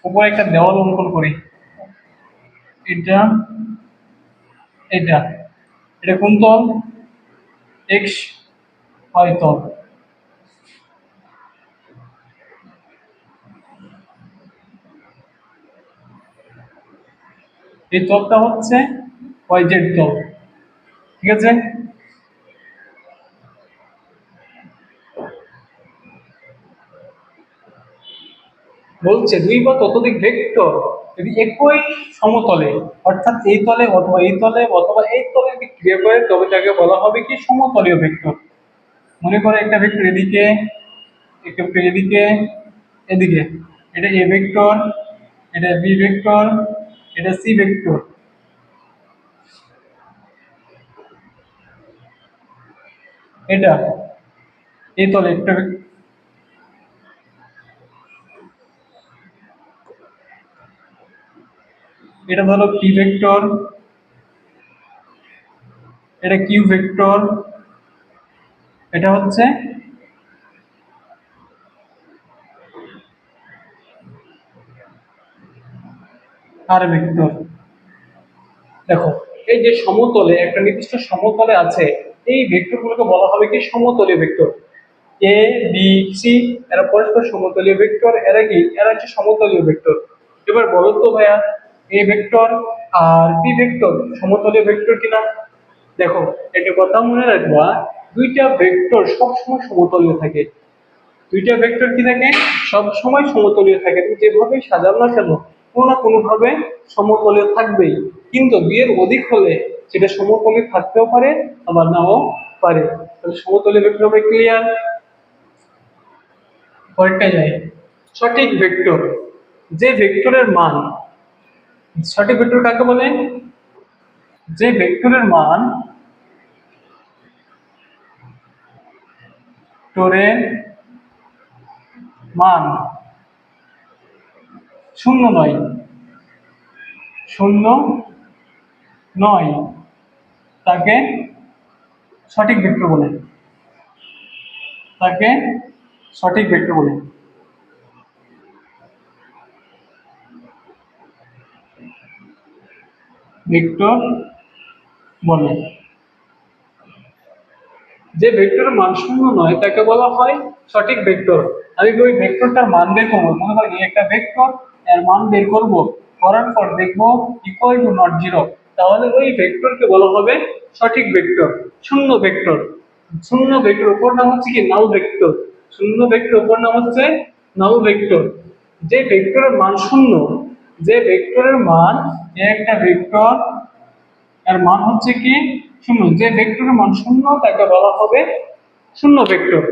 উপরে একটা দেওয়াল অঙ্কন করি। এটা, এটা, এটা কোন তল? এক্স ওয়াই তল। এই তলটা হচ্ছে ওয়াই জেড তল। ঠিক আছে, বলছে দুই বা ততোধিক ভেক্টর যদি একই সমতলে, অর্থাৎ এই তলে অথবা এই তলে অথবা এই তলে যদি ক্রিয়া করে তবে তাকে বলা হবে কি সমতলীয় ভেক্টর। মনে করে একটা ভেক্টর এদিকে, একটা ভেক্টর এদিকে, এদিকে, এটা এ ভেক্টর, এটা বি ভেক্টর, এটা সি ভেক্টর, এটা এই তলে একটা এটা ধরো পি ভেক্টর, এটা কিউ ভেক্টর, এটা হচ্ছে আর ভেক্টর। দেখো, এই যে সমতলে একটা নির্দিষ্ট সমতলে আছে, এই ভেক্টরগুলোকে বলা হবে কি সমতলীয় ভেক্টর। এ বি সি এরা পরস্পর সমতলীয় ভেক্টর, এরা কি, এরা হচ্ছে সমতলীয় ভেক্টর। এবার বলো তো ভাইয়া, এ ভেক্টর আর বি ভেক্টর সমতলীয় ভেক্টর কিনা? দেখো, একটা কথা মনে রাখবা, দুইটা ভেক্টর সবসময় সমতলীয় থাকে। দুইটা ভেক্টর কি থাকে, সব সময় সমতলীয় থাকে। তুমি যেভাবে সাজাও না কেন, কোনো না কোনো ভাবে সমতলীয় থাকবেই। কিন্তু দুইয়ের অধিক হলে সেটা সমতলীয় থাকতেও পারে, আবার নাও পারে। তাহলে সমতলীয় ভেক্টর হবে ক্লিয়ার। পরেরটা যায়, সঠিক ভেক্টর। যে ভেক্টরের মান, সঠিক ভেক্টর কাকে বলে? যে ভেক্টরের মান ভেক্টরের মান শূন্য নয়, শূন্য নয়, তাকে সঠিক ভেক্টর বলে। তাকে সঠিক ভেক্টর বলে। ভেক্টর বলে। যে ভেক্টরের মান শূন্য নয় তাকে বলা হয় সঠিক ভেক্টর। আমি ওই ভেক্টরটার মান বের করবো, মনে হয় এই একটা ভেক্টর, এর মান বের করব, করার পর দেখবো ইকুয়াল টু নট জিরো, তাহলে ওই ভেক্টরকে বলা হবে সঠিক ভেক্টর। শূন্য ভেক্টর, শূন্য ভেক্টর উপর নাম হচ্ছে কি নাল ভেক্টর। শূন্য ভেক্টর উপর নাম হচ্ছে নাল ভেক্টর। যে ভেক্টরের মান শূন্য, যে ভেক্টরের মান, একটা ভেক্টর এর মান হচ্ছে কি শূন্য, যে ভেক্টরের মান শূন্য তাকে বলা হবে শূন্য ভেক্টর।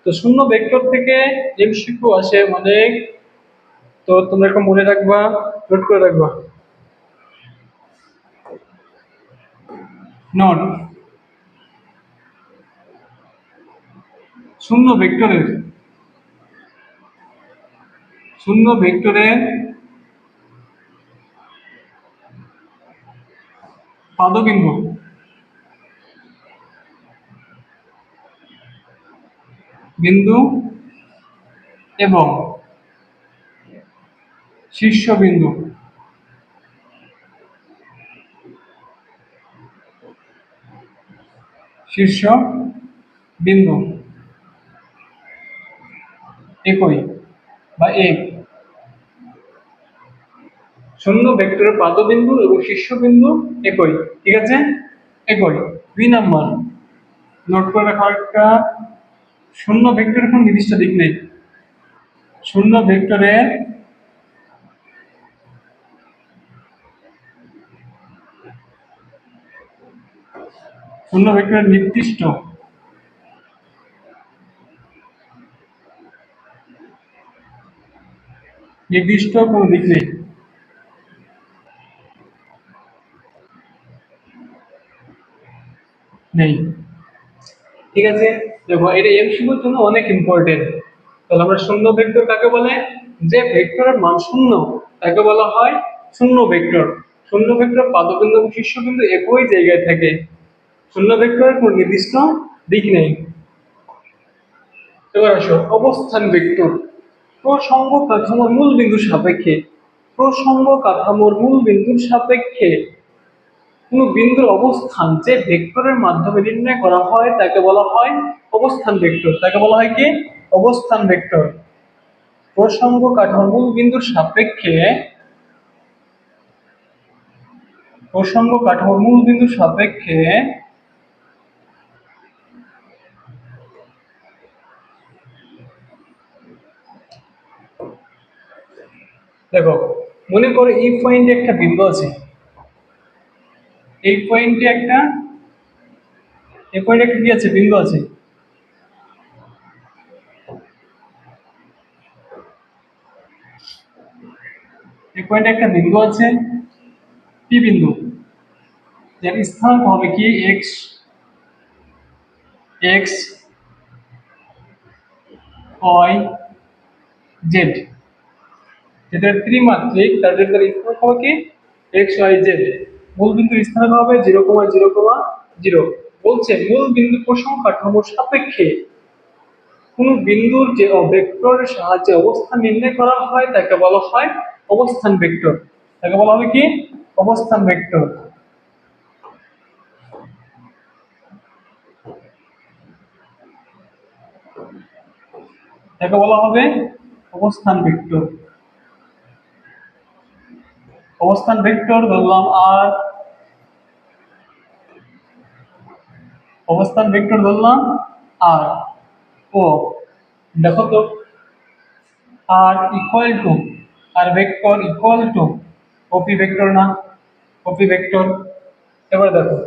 তো শূন্য ভেক্টর থেকে এমসিকিউ আসে অনেক, তো তোমরা একটু মনে রাখবা, নোট করে রাখবা। নোট, শূন্য ভেক্টরের, শূন্য ভেক্টরের পাদবিন্দু, বিন্দু এবং শীর্ষবিন্দু, শীর্ষ বিন্দু একই বা এক। শূন্য ভেক্টরের পাদবিন্দু এবং শীর্ষবিন্দু একই, ঠিক আছে, একই। 2 নাম্বার, নোট করে রাখা একটা, শূন্য ভেক্টরের কোন নির্দিষ্ট দিক নেই। শূন্য ভেক্টরের, শূন্য ভেক্টরের নির্দিষ্ট নির্দিষ্ট কোনো দিক নেই, নেই, ঠিক আছে। দেখো, এটা এমসিকিউর জন্য অনেক ইম্পর্টেন্ট। তাহলে আমরা শূন্য ভেক্টর কাকে বলে? যে ভেক্টরের মান শূন্য তাকে বলা হয় শূন্য ভেক্টর। শূন্য ভেক্টর পাদবিন্দু এবং শীর্ষবিন্দু একই জায়গায় থাকে। শূন্য ভেক্টরের কোনো নির্দিষ্ট দিক নেই। এবার আসো অবস্থান ভেক্টর। প্রসঙ্গ কাঠামোর মূল বিন্দুর সাপেক্ষে, প্রসঙ্গ কাঠামোর মূল বিন্দুর সাপেক্ষে কোন বিন্দুর অবস্থান যে ভেক্টরের মাধ্যমে নির্ণয় করা হয় তাকে বলা হয় অবস্থান ভেক্টর। তাকে বলা হয় কি অবস্থান ভেক্টর। প্রসঙ্গ কাঠামোর মূল বিন্দুর সাপেক্ষে, প্রসঙ্গ কাঠামোর মূল বিন্দুর সাপেক্ষে দেখো, মনে করো এই পয়েন্টে একটা বিন্দু আছে, এই পয়েন্টে একটা, এই পয়েন্টে একটা কি আছে, বিন্দু আছে। এই পয়েন্টে একটা বিন্দু আছে, পি বিন্দু, যার স্থানাঙ্ক হবে কি এক্স, এক্স ওয়াই জেড, যেটা ত্রিমাত্রিক, তাদের স্থানাঙ্ক হবে কি এক্স ওয়াই জেড। মূল বিন্দুর স্থানাঙ্ক হবে 0,0,0। বলছে মূল বিন্দু প্রসঙ্গ কাঠামোর সাপেক্ষে কোন বিন্দুর যে ভেক্টরের সাহায্যে অবস্থান নির্ণয় করা হয় তাকে বলা হয় অবস্থান ভেক্টর। তাকে বলা হবে কি? অবস্থান ভেক্টর। তাকে বলা হবে অবস্থান ভেক্টর। অবস্থান ভেক্টর ধরলাম আর, অবস্থান ভেক্টর ধরলাম আর ও, দেখো তো, R equal to, R vector equal to OP vector না? OP vector. এবার দেখো,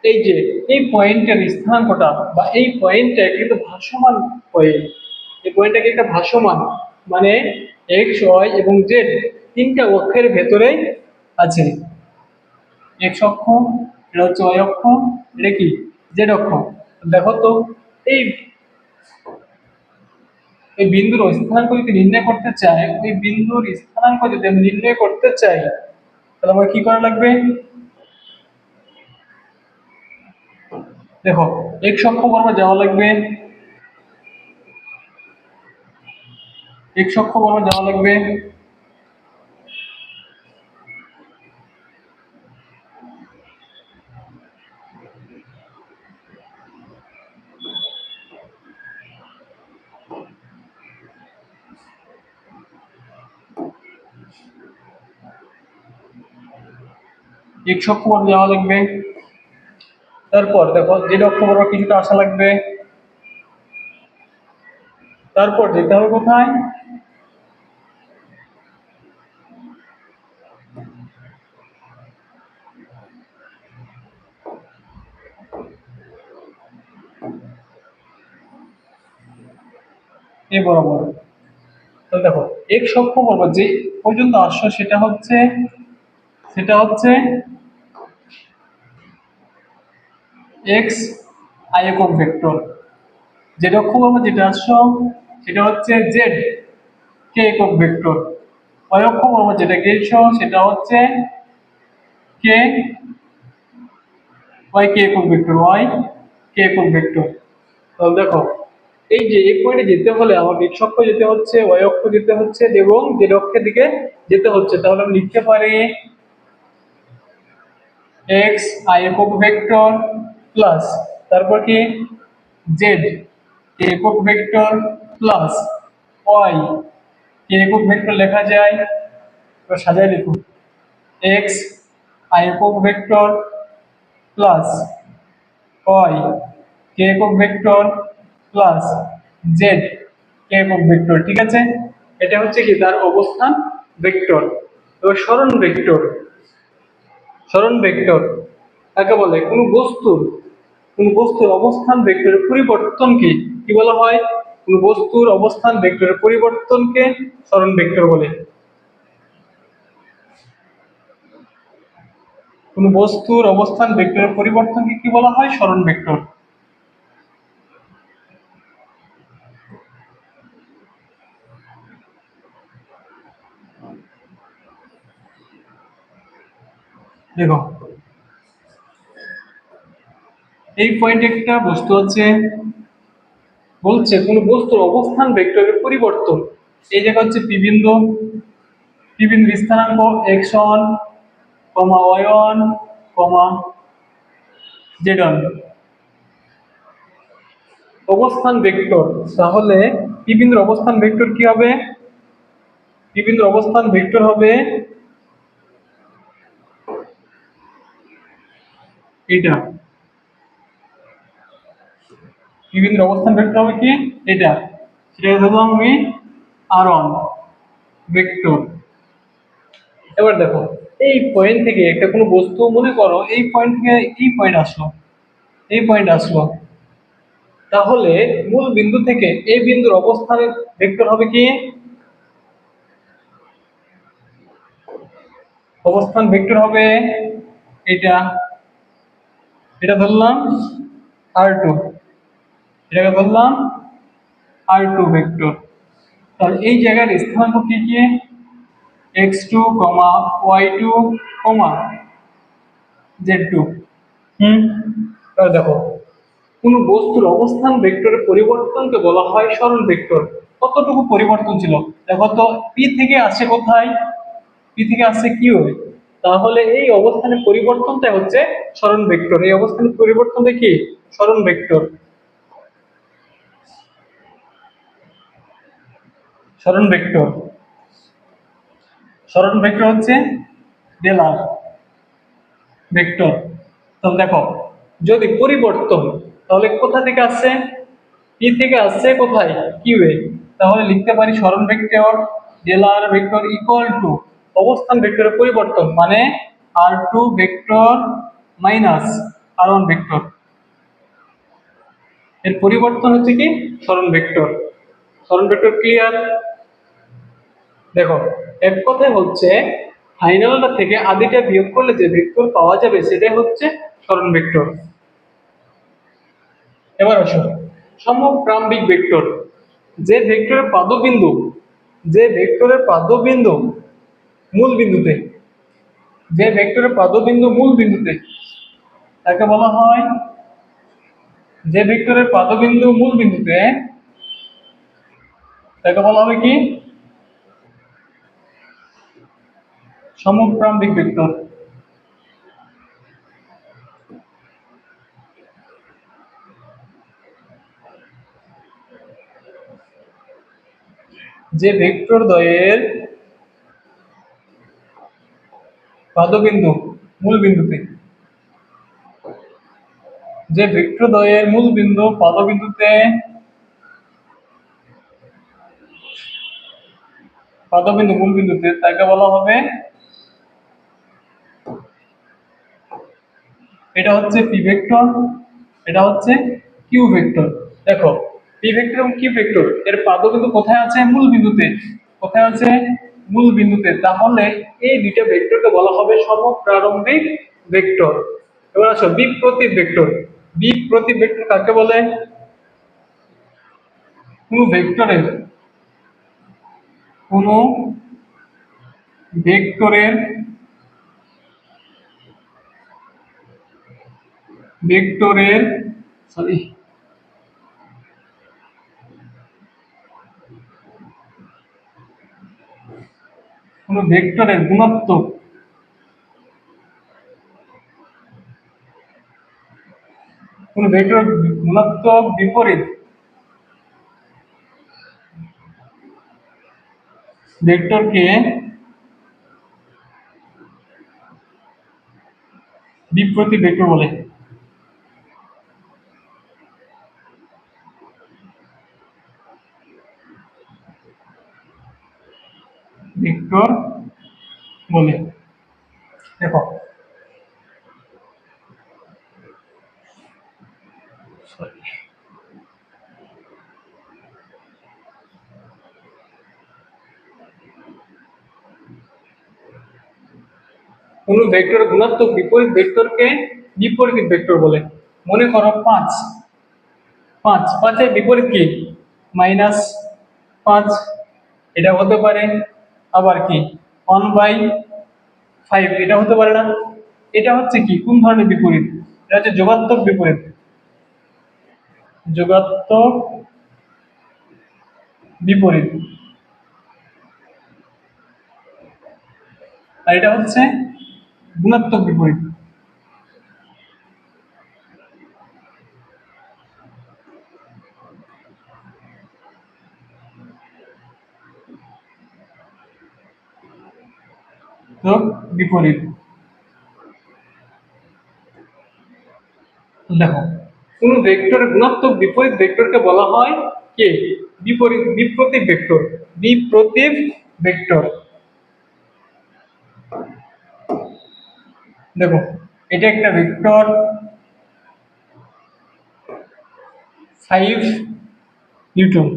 এই যে এই পয়েন্টের স্থানাঙ্কটা বা এই পয়েন্টটা কিন্তু ভাসমান পয়েন্ট। এই পয়েন্টটা কি একটা ভাসমান, মানে এক্স ওয়াই এবং জেড তিনটা অক্ষের ভেতরেই আছে। এক্স অক্ষ, এটা হচ্ছে ওয়াই অক্ষ, এটা কি জেড অক্ষ। দেখো তো, এই এই বিন্দুর স্থানাঙ্ক যদি নির্ণয় করতে চাই, ওই বিন্দুর স্থানাঙ্ক যদি আমি নির্ণয় করতে চাই, তাহলে আমার কি করা লাগবে? দেখো, এক্স অক্ষ বরাবর যাওয়া লাগবে, এক্স অক্ষ বরাবর যাওয়া লাগবে, এক্স অক্ষ বরাবর যাওয়া লাগবে। তারপর দেখো জেড অক্ষ বরাবর কিছুটা আসা লাগবে। তারপর যেতে হবে কোথায়? এ বরাবর। তাহলে দেখো, এক্স অক্ষ বরাবর যে পর্যন্ত আসছো সেটা হচ্ছে এক্স আই একক ভেক্টর। জেড অক্ষ বরাবর যেটা আসছো সেটা হচ্ছে জেড কে একক ভেক্টর। ওয়াই অক্ষ বরাবর যেটা গিয়েছো সেটা হচ্ছে কে ওয়াই কে একক ভেক্টর, ওয়াই কে একক ভেক্টর। তাহলে দেখো, এই যে এই পয়েন্টে যেতে হলে আমার এক্স অক্ষ যেতে হচ্ছে, ওয়াই অক্ষ যেতে হচ্ছে এবং জেড অক্ষের দিকে যেতে হচ্ছে। তাহলে আমি লিখতে পারি এক্স আই একক ভেক্টর প্লাস, তারপর কি জেড একক ভেক্টর প্লাস ওয়াই একক ভেক্টর লেখা যায়। এবার সাজায় লিখুন, এক্স আই একক ভেক্টর প্লাস ওয়াই কে একক ভেক্টর প্লাস জেড কে একক ভেক্টর। ঠিক আছে, এটা হচ্ছে কি তার অবস্থান ভেক্টর। এবার সরণ ভেক্টর। সরণ ভেক্টর কাকে বলে? কোন বস্তুর অবস্থান ভেক্টরের পরিবর্তনকে কি বলা হয়? কোন বস্তুর অবস্থান ভেক্টরের পরিবর্তনকে সরণ ভেক্টর বলে। কোন বস্তুর অবস্থান ভেক্টরের পরিবর্তনকে কি বলা হয়? সরণ ভেক্টর। দেখো, এই পয়েন্টে একটা বস্তু আছে, বলছে কোন বস্তুর অবস্থান ভেক্টরের পরিবর্তন। এই জায়গা হচ্ছে পি বিন্দু, পি বিন্দুর স্থানাঙ্ক X one comma Y one comma Z one. অবস্থান ভেক্টর, তাহলে পি বিন্দুর অবস্থান ভেক্টর কি হবে? পি বিন্দুর অবস্থান ভেক্টর হবে এটা। পি বিন্দুর অবস্থান ভেক্টর হবে কি এটা, সেটা ধরলাম আমি আর ওয়ান ভেক্টর। এবার দেখো, এই পয়েন্ট থেকে একটা কোনো বস্তু মনে করো এই পয়েন্ট থেকে এই পয়েন্ট আসলো, এই পয়েন্ট আসলো, তাহলে মূল বিন্দু থেকে এই বিন্দুর অবস্থানের ভেক্টর হবে কি? অবস্থান ভেক্টর হবে এটা, এটা ধরলাম আর টু, এটাকে ধরলাম আর টু ভেক্টর। তাহলে এই জায়গার স্থানাঙ্ক কি কি? x2 y2 z2। তাহলে দেখো, কোন বস্তুর অবস্থান ভেক্টরের পরিবর্তনকে বলা হয় সরণ ভেক্টর। কতটুকু পরিবর্তন ছিল দেখো তো, পি থেকে আসছে কোথায়, পি থেকে আসছে কিউ, তাহলে এই অবস্থানের পরিবর্তনটা হচ্ছে সরণ ভেক্টর। এই অবস্থানের পরিবর্তনটা কি সরণ ভেক্টর। সরণ ভেক্টর, সরণ ভেক্টর হচ্ছে স্কেলার ভেক্টর। তাহলে দেখো, যদি পরিবর্তন, তাহলে কোথা থেকে আসছে, পি থেকে আসছে কোথায় কিউ এ, তাহলে লিখতে পারি সরণ vector scalar vector equal two অবস্থান ভেক্টরের পরিবর্তন মানে r2 vector minus r1 vector, এর পরিবর্তন হচ্ছে কি সরণ ভেক্টর। সরণ ভেক্টর ক্লিয়ার। দেখো, এক কথায় হচ্ছে ফাইনালটা থেকে আদিটা বিয়োগ করলে যে ভেক্টর পাওয়া যাবে সেটাই হচ্ছে সরণ ভেক্টর। এবার আসো সমপ্রাম্বিক ভেক্টর। যে ভেক্টরের পাদবিন্দু, যে ভেক্টরের পাদবিন্দু মূল বিন্দুতে, যে ভেক্টরের পাদবিন্দু মূল বিন্দুতে তাকে বলা হয়, যে ভেক্টরের পাদবিন্দু মূল বিন্দুতে তাকে বলা হবে কি সমপ্রাম্বিক ভেক্টর। যে ভেক্টর দ্বয়ের পাদবিন্দু মূল বিন্দুতে, যে ভেক্টর দ্বয়ের মূল বিন্দু পাদবিন্দুতে, পাদবিন্দু মূল বিন্দুতে তাকে বলা হবে, এটা হচ্ছে পি ভেক্টর, এটা হচ্ছে কিউ ভেক্টর। দেখো, পি ভেক্টর এবং কিউ ভেক্টর এর পাদবিন্দু কোথায় আছে মূল বিন্দুতে, কোথায় আছে মূল বিন্দুতে, তাহলে এই দুইটা ভেক্টরকে বলা হবে সমপ্রারম্ভিক ভেক্টর। এবার আসো বিপ্রতীক ভেক্টর। বিপ্রতীক ভেক্টর কাকে বলে, কোন ভেক্টরের, কোন ভেক্টরের, ভেক্টরের সরি, কোন ভেক্টরের গুণাত্মক, কোন ভেক্টরের গুণাত্মক বিপরীত ভেক্টরকে বিপ্রতীক ভেক্টর বলে। ভেক্টর বলে। দেখো, কোন ভেক্টরের গুণাত্মক বিপরীত ভেক্টরকে বিপরীত ভেক্টর বলে। মনে করো 5, 5 এর বিপরীত কি -5, এটা হতে পারে। আবার কি 1/5, এটা হতে পারে না। এটা হচ্ছে কি কোন ধরনের বিপরীত, এটা হচ্ছে যোগাত্মক বিপরীত, যোগাত্মক বিপরীত। আর এটা হচ্ছে গুণাত্মক বিপরীত। তো বিপরীত। দেখো, কোন ভেক্টরের গুণাত্মক বিপরীত ভেক্টরকে বলা হয় কি বিপরীত বিপ্রতীক ভেক্টর। বিপ্রতীক ভেক্টর। দেখো, এটা একটা ভেক্টর 5 নিউটন,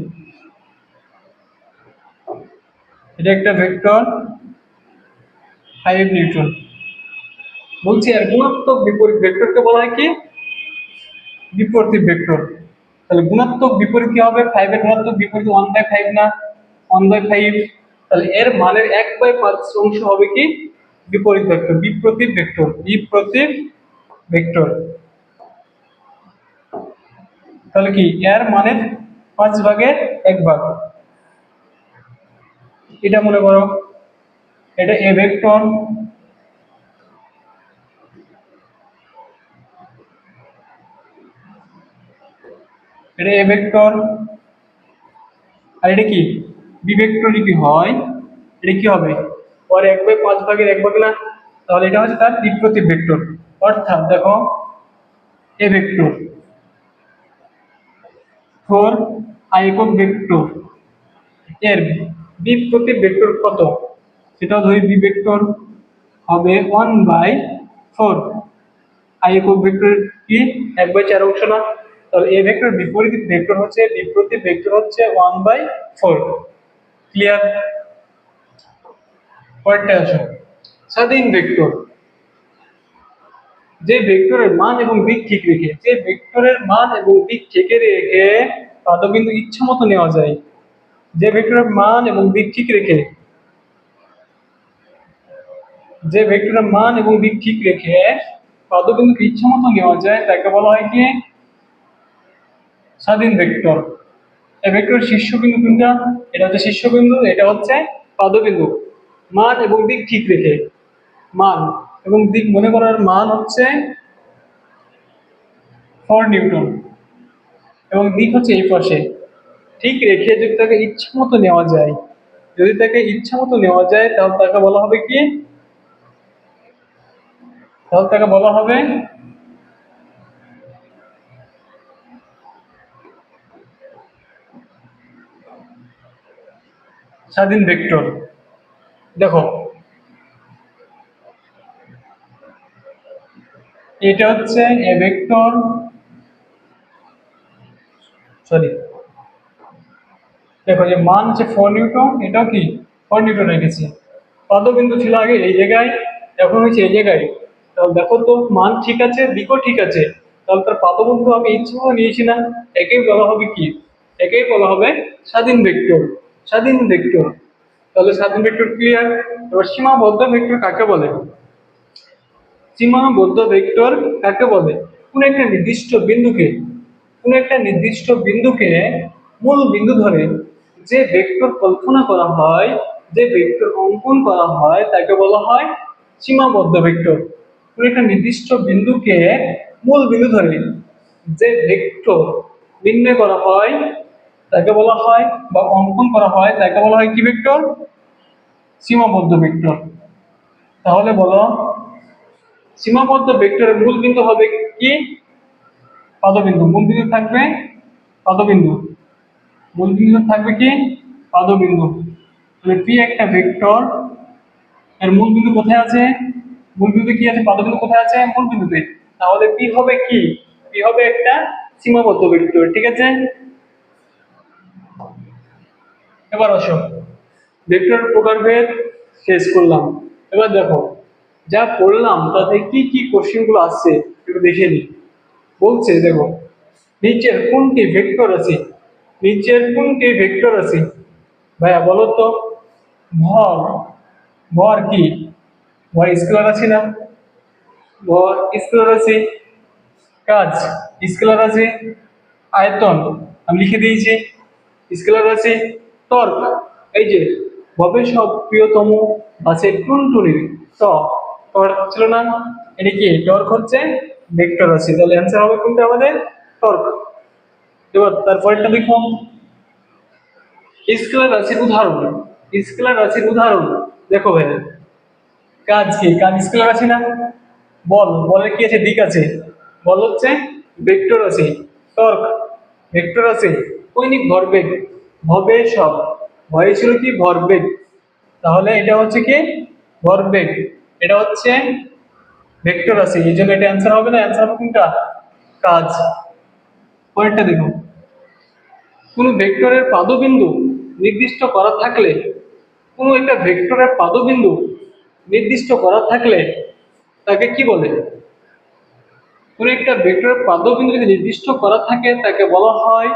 এটা একটা ভেক্টর 5 নিউটন। বলছি আর গুণাত্মক বিপরীত ভেক্টরকে বলা হয় কি বিপরীত ভেক্টর। তাহলে গুণাত্মক বিপরীত কি হবে, 5 এর গুণাত্মক বিপরীত 1/5 না, 1/5। তাহলে এর মানের এক 1/5 অংশ হবে কি বিপরীত ভেক্টর, বিপ্রতীক ভেক্টর, বিপ্রতীক ভেক্টর। তাহলে কি এর মানের 5/1 এটা মনে করো এটা এ ভেক্টর, এটা এ ভেক্টর, আর এটা কি বি ভেক্টর যদি হয় এটা কি হবে ওর 1/5 না, তাহলে এটা হচ্ছে তার বিপ্রতীক ভেক্টর। অর্থাৎ দেখো এ ভেক্টর 4 একক ভেক্টর এর বিপ্রতীক ভেক্টর কত, সেটা ধরি বি ভেক্টর হবে 1/4। একক ভেক্টর কি 1/4 অংশ না, তাহলে এ ভেক্টর বিপরীত ভেক্টর হচ্ছে বিপ্রতীক ভেক্টর হচ্ছে 1/4। ক্লিয়ার? পরেরটা আসো স্বাধীন ভেক্টর। যে ভেক্টরের মান এবং দিক ঠিক রেখে, যে ভেক্টরের মান এবং দিক ঠিক রেখে পাদবিন্দু ইচ্ছা মতো নেওয়া যায়, যে ভেক্টরের মান এবং দিক ঠিক রেখে, যে ভেক্টরের মান এবং দিক ঠিক রেখে পাদবিন্দুকে ইচ্ছা মতো নেওয়া যায় তাকে বলা হয় কি স্বাধীন ভেক্টর। এই ভেক্টরের শীর্ষবিন্দু কোনটা, এটা হচ্ছে শীর্ষবিন্দু, এটা হচ্ছে পাদবিন্দু। মান এবং দিক ঠিক রেখে, মান এবং দিক মনে করার মান হচ্ছে 4 নিউটন এবং দিক হচ্ছে এই পাশে, ঠিক রেখে যদি তাকে ইচ্ছা মতো নেওয়া যায়, যদি তাকে ইচ্ছা মতো নেওয়া যায় তাহলে তাকে বলা হবে কি, তাহলে তাকে বলা হবে স্বাধীন ভেক্টর। দেখো এটা হচ্ছে এ ভেক্টর, সরি দেখো যে মান হচ্ছে 4 নিউটন, এটাও কি 4 নিউটন রেখেছি। পদবিন্দু ছিল আগে এই জায়গায়, এখন হচ্ছে এই জায়গায়। তাহলে দেখো তো মান ঠিক আছে, দিকও ঠিক আছে, তাহলে তার পদবিন্দু আমি ইচ্ছা করে নিয়েছি না, একেই বলা হবে কি, একেই বলা হবে স্বাধীন ভেক্টর, স্বাধীন ভেক্টর। তাহলে স্বাধীন ভেক্টর ক্লিয়ার। এবার সীমাবদ্ধ ভেক্টর কাকে বলে? সীমাবদ্ধ ভেক্টর কাকে বলে? কোন একটা নির্দিষ্ট বিন্দুকে, কোন একটা নির্দিষ্ট বিন্দুকে মূল বিন্দু ধরে যে ভেক্টর কল্পনা করা হয়, যে ভেক্টর অঙ্কন করা হয় তাকে বলা হয় সীমাবদ্ধ ভেক্টর। কোন একটা নির্দিষ্ট বিন্দুকে মূল বিন্দু ধরে যে ভেক্টর নির্ণয় করা হয় তাকে বলা হয় বা অঙ্কন করা হয় তাকে বলা হয় কি ভেক্টর? সীমাবদ্ধ ভেক্টর। তাহলে বলো সীমাবদ্ধ ভেক্টরের মূল বিন্দু হবে কি? পদবিন্দু। মূল বিন্দু থাকবে পদবিন্দু, মূল বিন্দু থাকবে কি পদবিন্দু। তাহলে পি একটা ভেক্টর, এর মূল বিন্দু কোথায় আছে? মূল বিন্দু কি আছে? পদবিন্দু কোথায় আছে? মূল বিন্দুতে। তাহলে পি হবে কি? পি হবে একটা সীমাবদ্ধ ভেক্টর। ঠিক আছে, এবার আসো ভেক্টর প্রকারভেদ শেষ করলাম। এবার দেখো যা পড়লাম তাতে কি কি কোশ্চেন গুলো আসছে একটু দেখে নিই। বলছে দেখো নিচের কোনটি ভেক্টর আছে, নিচের কোনটি ভেক্টর আছে? ভাইয়া বলো তো। ভর, ভর কি? ভর স্কেলার আছে না, ভর স্কেলার আছে। কাজ স্কেলার আছে। আয়তন আমি লিখে দিয়েছি স্কেলার আছে। টর্ক এই যে ভবের সব প্রিয়তম আছে টুনটুনির ট, টর্ক ছিল না, এটা কি টর্ক হচ্ছে ভেক্টর আছে। তাহলে অ্যান্সার হবে কোনটা আমাদের? টর্ক। এবার তারপরটা দেখো স্কেলার রাশির উদাহরণ, স্কেলার রাশির উদাহরণ দেখো ভাই। কাজ কি? কাজ স্কেলার রাশি না। বল, বলের কি আছে? দিক আছে। বল হচ্ছে ভেক্টর আছে। টর্ক ভেক্টর আছে। কৈনিক ভরবেগ, ভবের সব, ভয় ছিল কি ভরবেগ, তাহলে এটা হচ্ছে কি ভরবেগ, এটা হচ্ছে ভেক্টর আছে, এই জন্য এটা অ্যান্সার হবে না, অ্যান্সার হবে কোনটা? কাজ। পরেরটা দেখো কোন ভেক্টরের পাদবিন্দু নির্দিষ্ট করা থাকলে, কোন একটা ভেক্টরের পাদবিন্দু নির্দিষ্ট করা থাকলে তাকে কি বলে? কোন একটা ভেক্টরের পাদবিন্দু যদি নির্দিষ্ট করা থাকে তাকে বলা হয়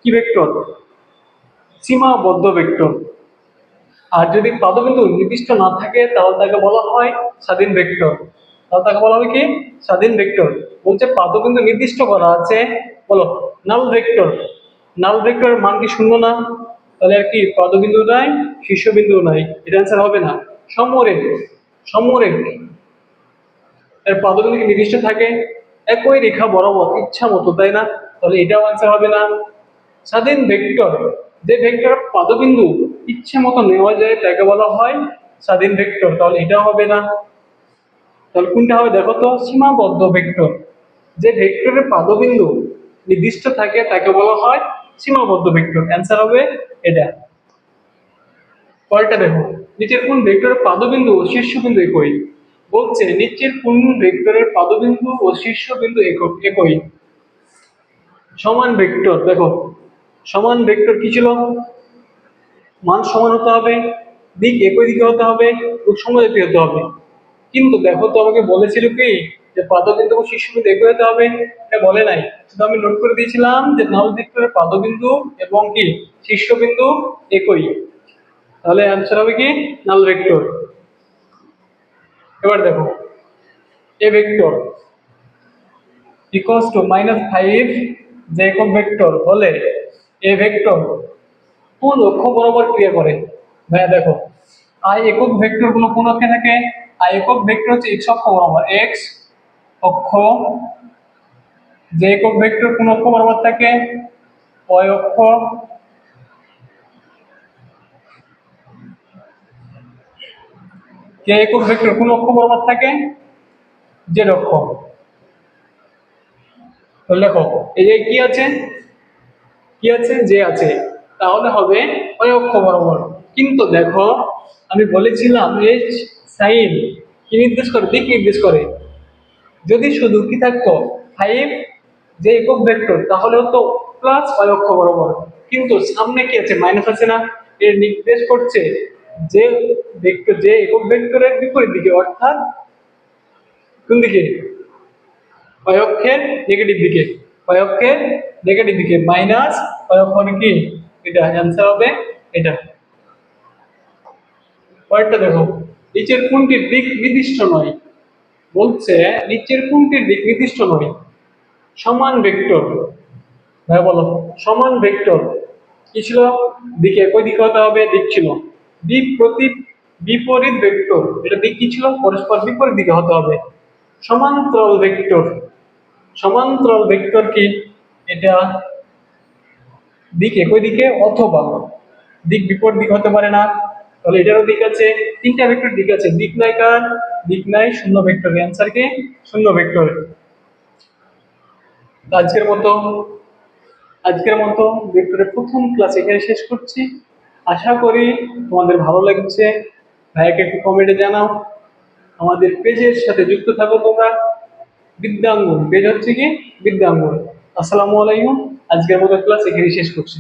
কি ভেক্টর? সীমাবদ্ধ ভেক্টর। আর যদি পাদবিন্দু নির্দিষ্ট না থাকে তাহলে তাকে বলা হয় স্বাধীন ভেক্টর। তাহলে তাকে বলা হবে কি স্বাধীন ভেক্টর। বলছে পাদবিন্দু নির্দিষ্ট করা আছে, বলো নাল ভেক্টর। নাল ভেক্টরের মান কি শূন্য না? তাহলে আর কি পাদবিন্দু নাই, শীর্ষবিন্দু নাই, এটা অ্যান্সার হবে না। সমরেখ, সমরেখ এর পাদবিন্দু কি নির্দিষ্ট থাকে? একই রেখা বরাবর ইচ্ছা মতো, তাই না? তাহলে এটাও অ্যান্সার হবে না। স্বাধীন ভেক্টর, যে ভেক্টর পাদবিন্দু ইচ্ছে মতো নেওয়া যায় তাকে বলা হয় স্বাধীন ভেক্টর। তাহলে এটাও হবে না। তাহলে কোনটা হবে দেখো তো? সীমাবদ্ধ ভেক্টর। যে ভেক্টরের পাদবিন্দু নির্দিষ্ট থাকে তাকে বলা হয় সীমাবদ্ধ ভেক্টর। অ্যান্সার হবে এটা। পরেরটা দেখো, নিচের কোন ভেক্টরের পাদবিন্দু ও শীর্ষবিন্দু একই? বলছে নিচের কোন ভেক্টরের পাদবিন্দু ও শীর্ষবিন্দু একই? সমান ভেক্টর। দেখো সমান ভেক্টর কি ছিল? মান সমান হতে হবে, দিক একই দিকে হতে হবে, সমজাতীয় হতে হবে। কিন্তু দেখো তো আমাকে বলেছিল কি যে পাদবিন্দু ও শীর্ষবিন্দু একই হতে হবে? এটা বলে নাই, শুধু আমি নোট করে দিয়েছিলাম যে নাল ভেক্টরের পাদবিন্দু এবং কি শীর্ষবিন্দু একই। তাহলে অ্যান্সার হবে কি নাল ভেক্টর। এবার দেখো এ ভেক্টর ইকুয়ালস টু -5 যে একক ভেক্টর হলে এ ভেক্টর কোন অক্ষ বরাবর ক্রিয়া করে? ভাইয়া দেখো আই একক ভেক্টর গুলো কোন অক্ষে থাকে? আই একক ভেক্টর হচ্ছে এক্স অক্ষ বরাবর, এক্স অক্ষ। যে একক ভেক্টর কোন অক্ষ বরাবর থাকে? ওয়াই অক্ষ। কে একক ভেক্টর কোন অক্ষ বরাবর থাকে? জেড অক্ষ। তো লেখো এই যে কি আছে, কি আছে? যে আছে, তাহলে হবে ওই অক্ষ বরাবর। কিন্তু দেখো আমি বলেছিলাম এইচ সাইন কি নির্দেশ করে? দিক নির্দেশ করে। যদি শুধু কি থাকতো 5 যে একক ভেক্টর তাহলে হতো প্লাস ওয়াই অক্ষ বরাবর। কিন্তু সামনে কি আছে? মাইনাস আছে না? এর নির্দেশ করছে যে ভেক্টর, যে একক ভেক্টরের বিপরীত দিকে, অর্থাৎ কোন দিকে? ওয়াই অক্ষের নেগেটিভ দিকে। ওয়াই অক্ষের নেগেটিভ দিকে মাইনাস ওয়াই অক্ষ মানে কি এটা। অ্যান্সার হবে এটা। পরেরটা দেখো, নিচের কোনটির দিক নির্দিষ্ট নয়? বলছে নিচের কোনটির দিক নির্দিষ্ট নয়? সমান ভেক্টর। ভাই বলো সমান ভেক্টর কি ছিল? দিকে একই দিকে হতে হবে, দিক ছিল। দিক প্রতি বিপরীত ভেক্টর, এটা দিক কি ছিল? পরস্পর বিপরীত দিকে হতে হবে। সমান্তরাল ভেক্টর, সমান্তরাল ভেক্টর কি? এটা দিক একই দিকে অথবা দিক বিপরীত দিকে হতে পারে না। তাহলে এটারও দিক আছে, তিনটা ভেক্টর দিক আছে। দিক নাই কার? দিক নাই শূন্য ভেক্টর। অ্যান্সার কি শূন্য ভেক্টর। আজকের মতো আজকের মতো ভেক্টরের প্রথম ক্লাস এখানে শেষ করছি। আশা করি তোমাদের ভালো লাগছে। ভাইয়াকে একটু কমেন্টে জানাও। আমাদের পেজের সাথে যুক্ত থাকো তোমরা। বিদ্যাঙ্গন পেজ হচ্ছে কি বিদ্যাঙ্গন। আসসালামু আলাইকুম। আজকের মতো ক্লাস এখানে শেষ করছি।